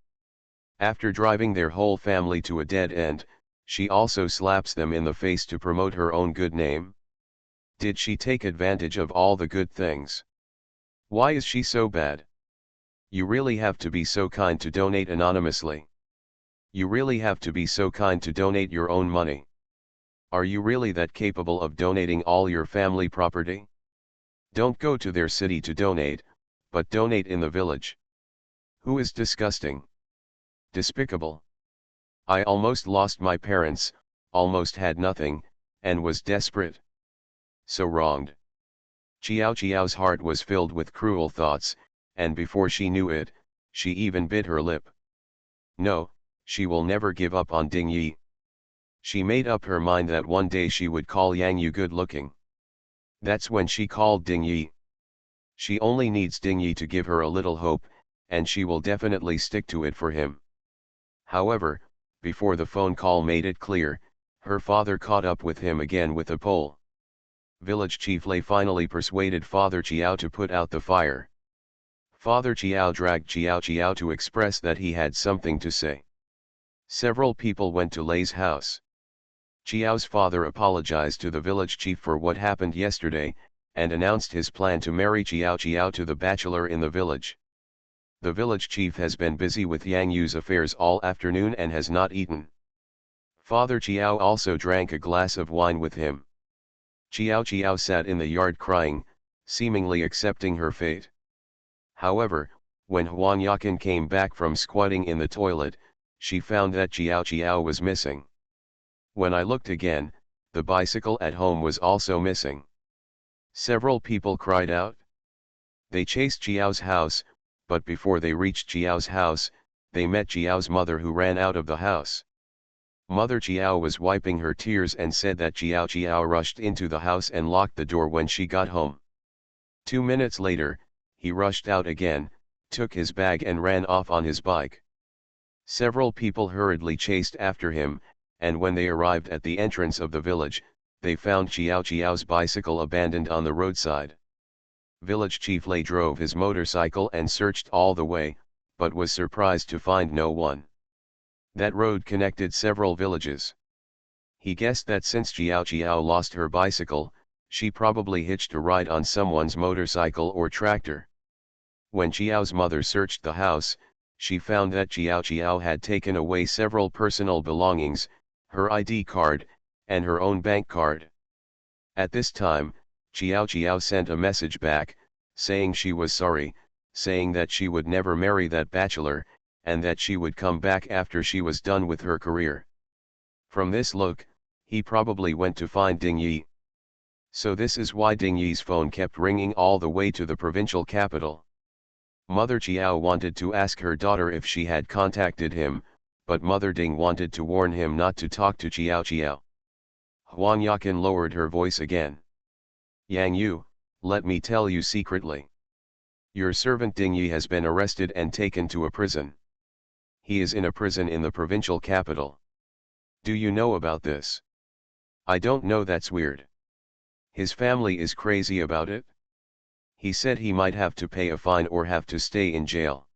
After driving their whole family to a dead end, she also slaps them in the face to promote her own good name? Did she take advantage of all the good things? Why is she so bad? You really have to be so kind to donate anonymously. You really have to be so kind to donate your own money. Are you really that capable of donating all your family property? Don't go to their city to donate, but donate in the village. Who is disgusting? Despicable. I almost lost my parents, almost had nothing, and was desperate. So wronged. Chiao's heart was filled with cruel thoughts, and before she knew it, she even bit her lip. No, she will never give up on Ding Yi. She made up her mind that one day she would call Yang Yu good looking. That's when she called Ding Yi. She only needs Ding Yi to give her a little hope, and she will definitely stick to it for him. However, before the phone call made it clear, her father caught up with him again with a pole. Village Chief Lei finally persuaded Father Chiao to put out the fire. Father Chiao dragged Chiao to express that he had something to say. Several people went to Lei's house. Chiao's father apologized to the village chief for what happened yesterday, and announced his plan to marry Chiao to the bachelor in the village. The village chief has been busy with Yang Yu's affairs all afternoon and has not eaten. Father Chiao also drank a glass of wine with him. Chiao sat in the yard crying, seemingly accepting her fate. However, when Huang Yakin came back from squatting in the toilet, she found that Chiao was missing. When I looked again, the bicycle at home was also missing. Several people cried out. They chased Chiao's house, but before they reached Chiao's house, they met Chiao's mother, who ran out of the house. Mother Chiao was wiping her tears and said that Chiao rushed into the house and locked the door when she got home. 2 minutes later, he rushed out again, took his bag and ran off on his bike. Several people hurriedly chased after him, and when they arrived at the entrance of the village, they found Chiao's bicycle abandoned on the roadside. Village Chief Lei drove his motorcycle and searched all the way, but was surprised to find no one. That road connected several villages. He guessed that since Chiao lost her bicycle, she probably hitched a ride on someone's motorcycle or tractor. When Chiao's mother searched the house, she found that Chiao had taken away several personal belongings, her ID card, and her own bank card. At this time, Chiao sent a message back, saying she was sorry, saying that she would never marry that bachelor, and that she would come back after she was done with her career. From this look, he probably went to find Ding Yi. So this is why Ding Yi's phone kept ringing all the way to the provincial capital. Mother Chiao wanted to ask her daughter if she had contacted him, but Mother Ding wanted to warn him not to talk to Chiao Chiao. Huang Yakin lowered her voice again. Yang Yu, let me tell you secretly. Your servant Ding Yi has been arrested and taken to a prison. He is in a prison in the provincial capital. Do you know about this? I don't know, that's weird. His family is crazy about it? He said he might have to pay a fine or have to stay in jail.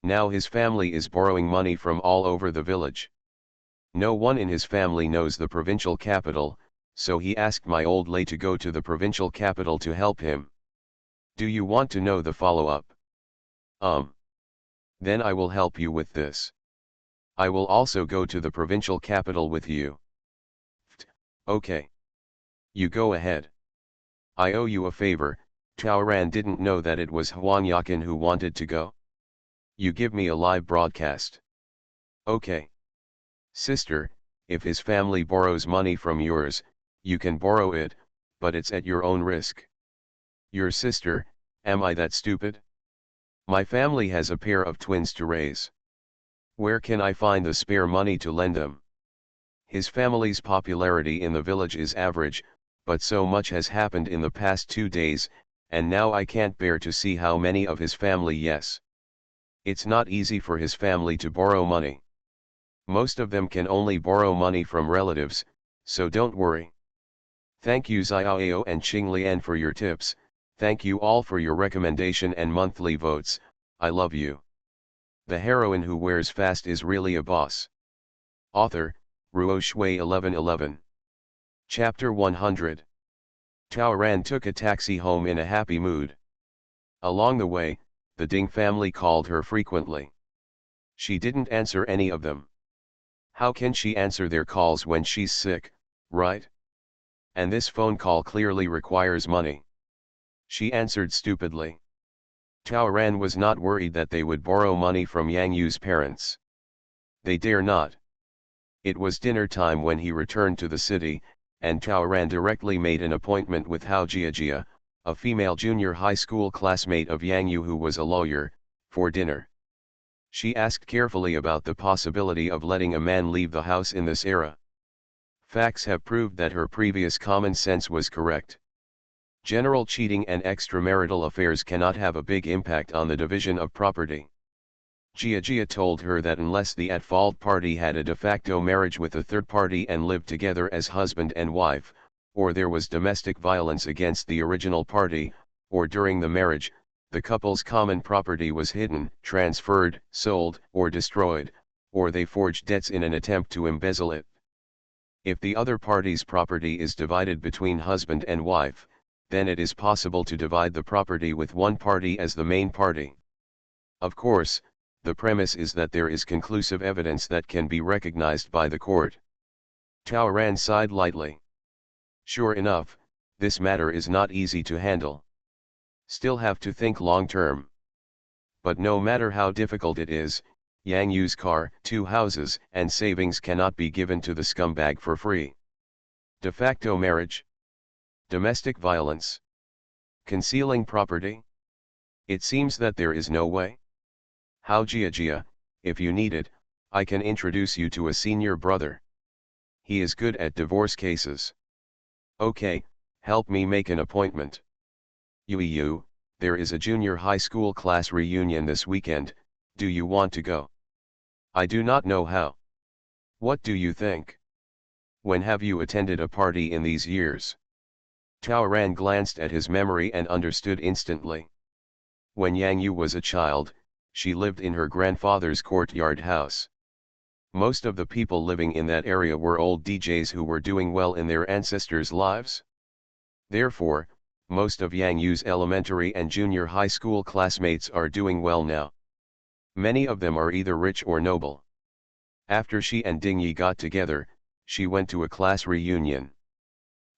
Now his family is borrowing money from all over the village. No one in his family knows the provincial capital, so he asked my old lady to go to the provincial capital to help him. Do you want to know the follow-up? Then I will help you with this. I will also go to the provincial capital with you. Okay. You go ahead. I owe you a favor. Taoran didn't know that it was Huang Yakin who wanted to go. You give me a live broadcast. Okay. Sister, if his family borrows money from yours, you can borrow it, but it's at your own risk. Your sister, am I that stupid? My family has a pair of twins to raise. Where can I find the spare money to lend them? His family's popularity in the village is average, but so much has happened in the past 2 days, and now I can't bear to see how many of his family. Yes. It's not easy for his family to borrow money. Most of them can only borrow money from relatives, so don't worry. Thank you Xiaoao and Qinglian for your tips, thank you all for your recommendation and monthly votes, I love you. The heroine who wears fast is really a boss. Author, Ruo Shui 1111. Chapter 100. Taoran took a taxi home in a happy mood. Along the way, the Ding family called her frequently. She didn't answer any of them. How can she answer their calls when she's sick, right? And this phone call clearly requires money. She answered stupidly. Taoran was not worried that they would borrow money from Yang Yu's parents. They dare not. It was dinner time when he returned to the city, and Taoran directly made an appointment with Hao Jiajia, a female junior high school classmate of Yang Yu who was a lawyer, for dinner. She asked carefully about the possibility of letting a man leave the house in this era. Facts have proved that her previous common sense was correct. General cheating and extramarital affairs cannot have a big impact on the division of property. Jia told her that unless the at-fault party had a de facto marriage with a third party and lived together as husband and wife, or there was domestic violence against the original party, or during the marriage, the couple's common property was hidden, transferred, sold, or destroyed, or they forged debts in an attempt to embezzle it. If the other party's property is divided between husband and wife, then it is possible to divide the property with one party as the main party. Of course, the premise is that there is conclusive evidence that can be recognized by the court. Taoran sighed lightly. Sure enough, this matter is not easy to handle. Still have to think long term. But no matter how difficult it is, Yang Yu's car, 2 houses, and savings cannot be given to the scumbag for free. De facto marriage. Domestic violence. Concealing property. It seems that there is no way. Hao Jiajia, if you need it, I can introduce you to a senior brother. He is good at divorce cases. Okay, help me make an appointment. Yu, there is a junior high school class reunion this weekend, do you want to go? I do not know how. What do you think? When have you attended a party in these years? Taoran glanced at his memory and understood instantly. When Yang Yu was a child, she lived in her grandfather's courtyard house. Most of the people living in that area were old DJs who were doing well in their ancestors' lives. Therefore, most of Yang Yu's elementary and junior high school classmates are doing well now. Many of them are either rich or noble. After she and Ding Yi got together, she went to a class reunion.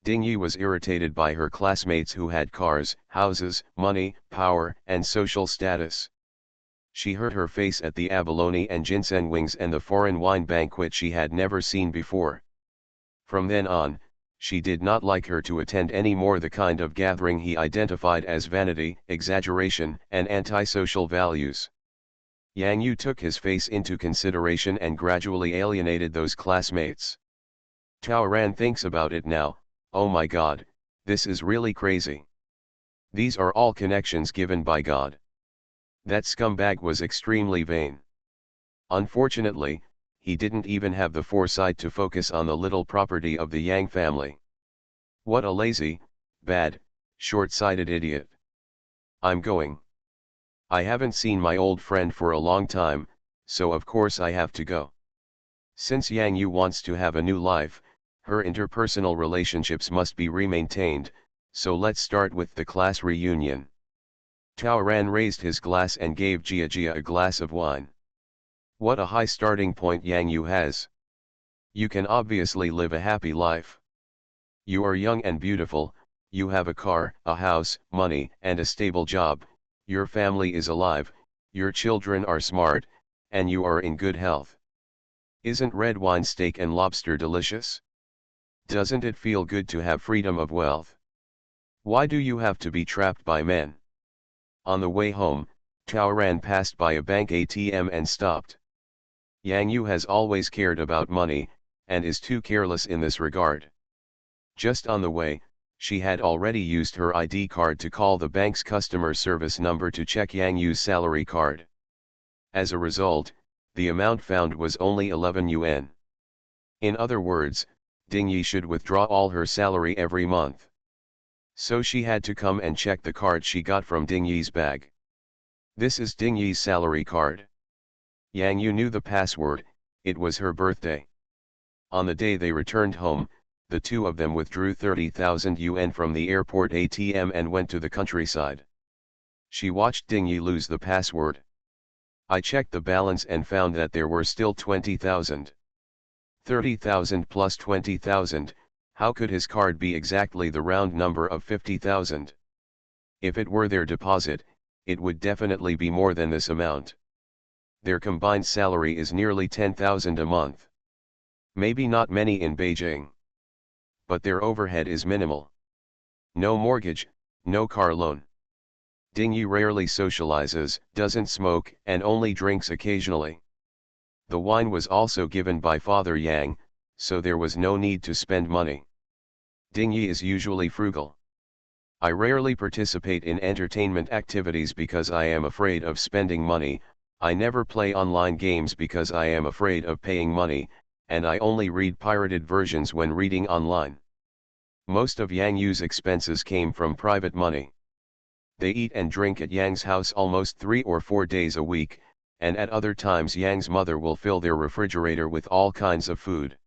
Ding Yi was irritated by her classmates who had cars, houses, money, power, and social status. She hurt her face at the abalone and ginseng wings and the foreign wine banquet she had never seen before. From then on, She did not like her to attend any more the kind of gathering he identified as vanity, exaggeration, and antisocial values. Yang Yu took his face into consideration and gradually alienated those classmates. Tao Ran thinks about it now, oh my god, this is really crazy. These are all connections given by God. That scumbag was extremely vain. Unfortunately, he didn't even have the foresight to focus on the little property of the Yang family. What a lazy, bad, short-sighted idiot. I'm going. I haven't seen my old friend for a long time, so of course I have to go. Since Yang Yu wants to have a new life, her interpersonal relationships must be remaintained, so let's start with the class reunion. Tao Ran raised his glass and gave Jia a glass of wine. What a high starting point Yang Yu has. You can obviously live a happy life. You are young and beautiful, you have a car, a house, money, and a stable job, your family is alive, your children are smart, and you are in good health. Isn't red wine, steak and lobster delicious? Doesn't it feel good to have freedom of wealth? Why do you have to be trapped by men? On the way home, Tao Ran passed by a bank ATM and stopped. Yang Yu has always cared about money, and is too careless in this regard. Just on the way, she had already used her ID card to call the bank's customer service number to check Yang Yu's salary card. As a result, the amount found was only 11 yuan. In other words, Ding Yi should withdraw all her salary every month. So she had to come and check the card she got from Ding Yi's bag. This is Ding Yi's salary card. Yang Yu knew the password, it was her birthday. On the day they returned home, the two of them withdrew 30,000 yuan from the airport ATM and went to the countryside. She watched Ding Yi lose the password. I checked the balance and found that there were still 20,000. 30,000 plus 20,000, how could his card be exactly the round number of 50,000? If it were their deposit, it would definitely be more than this amount. Their combined salary is nearly 10,000 a month. Maybe not many in Beijing. But their overhead is minimal. No mortgage, no car loan. Ding Yi rarely socializes, doesn't smoke, and only drinks occasionally. The wine was also given by Father Yang, so there was no need to spend money. Ding Yi is usually frugal. I rarely participate in entertainment activities because I am afraid of spending money, I never play online games because I am afraid of paying money, and I only read pirated versions when reading online. Most of Yang Yu's expenses came from private money. They eat and drink at Yang's house almost 3 or 4 days a week, and at other times Yang's mother will fill their refrigerator with all kinds of food.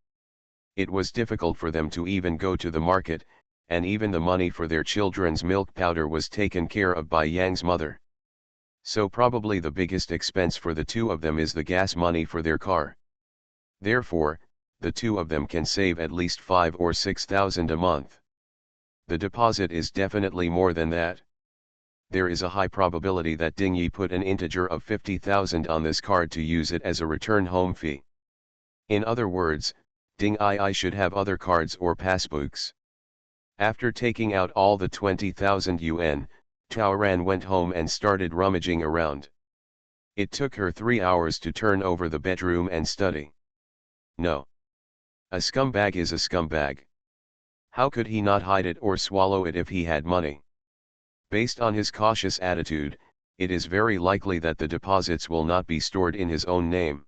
It was difficult for them to even go to the market, and even the money for their children's milk powder was taken care of by Yang's mother. So probably the biggest expense for the two of them is the gas money for their car. Therefore, the two of them can save at least 5 or 6,000 a month. The deposit is definitely more than that. There is a high probability that Ding Yi put an integer of 50,000 on this card to use it as a return home fee. In other words, Ding Yi should have other cards or passbooks. After taking out all the 20,000 yuan, Tao Ran went home and started rummaging around. It took her 3 hours to turn over the bedroom and study. No. A scumbag is a scumbag. How could he not hide it or swallow it if he had money? Based on his cautious attitude, it is very likely that the deposits will not be stored in his own name.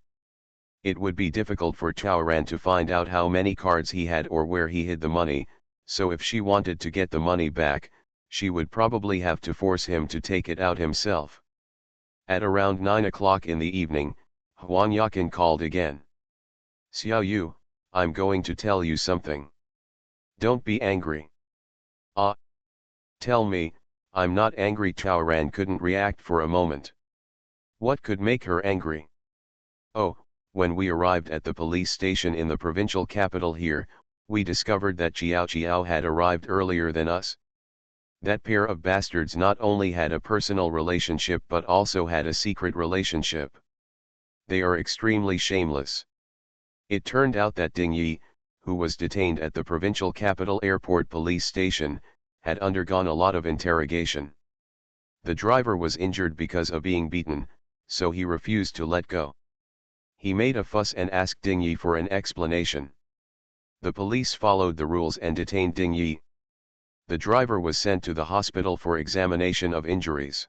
It would be difficult for Tao Ran to find out how many cards he had or where he hid the money, so if she wanted to get the money back, she would probably have to force him to take it out himself. At around 9 o'clock in the evening, Huang Yakin called again. Xiao Yu, I'm going to tell you something. Don't be angry. Ah. Tell me, I'm not angry. Tao Ran couldn't react for a moment. What could make her angry? Oh, when we arrived at the police station in the provincial capital here, we discovered that Xiao had arrived earlier than us. That pair of bastards not only had a personal relationship but also had a secret relationship. They are extremely shameless. It turned out that Ding Yi, who was detained at the provincial capital airport police station, had undergone a lot of interrogation. The driver was injured because of being beaten, so he refused to let go. He made a fuss and asked Ding Yi for an explanation. The police followed the rules and detained Ding Yi. The driver was sent to the hospital for examination of injuries.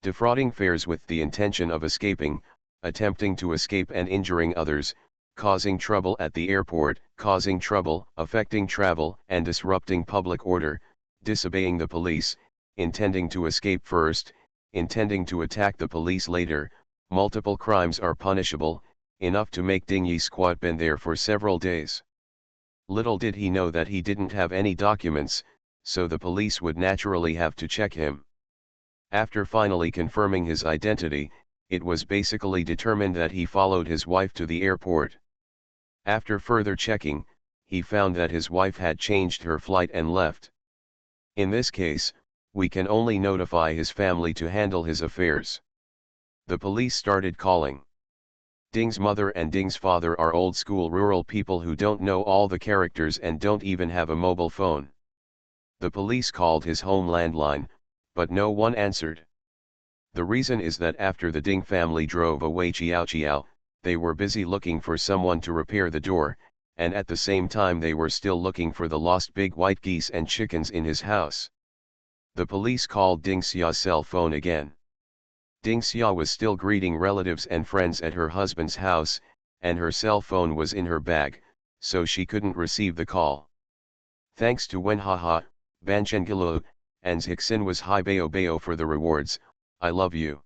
Defrauding fares with the intention of escaping, attempting to escape and injuring others, causing trouble at the airport, causing trouble, affecting travel and disrupting public order, disobeying the police, intending to escape first, intending to attack the police later. Multiple crimes are punishable, enough to make Ding Yi squat been there for several days. Little did he know that he didn't have any documents, so the police would naturally have to check him. After finally confirming his identity, it was basically determined that he followed his wife to the airport. After further checking, he found that his wife had changed her flight and left. In this case, we can only notify his family to handle his affairs. The police started calling. Ding's mother and Ding's father are old-school rural people who don't know all the characters and don't even have a mobile phone. The police called his home landline, but no one answered. The reason is that after the Ding family drove away Chiao, they were busy looking for someone to repair the door, and at the same time they were still looking for the lost big white geese and chickens in his house. The police called Ding Xia's cell phone again. Ding Xia was still greeting relatives and friends at her husband's house, and her cell phone was in her bag, so she couldn't receive the call. Thanks to Wenhaha, Banchengulu, and Zhixin was Hai Bao Bao for the rewards. I love you.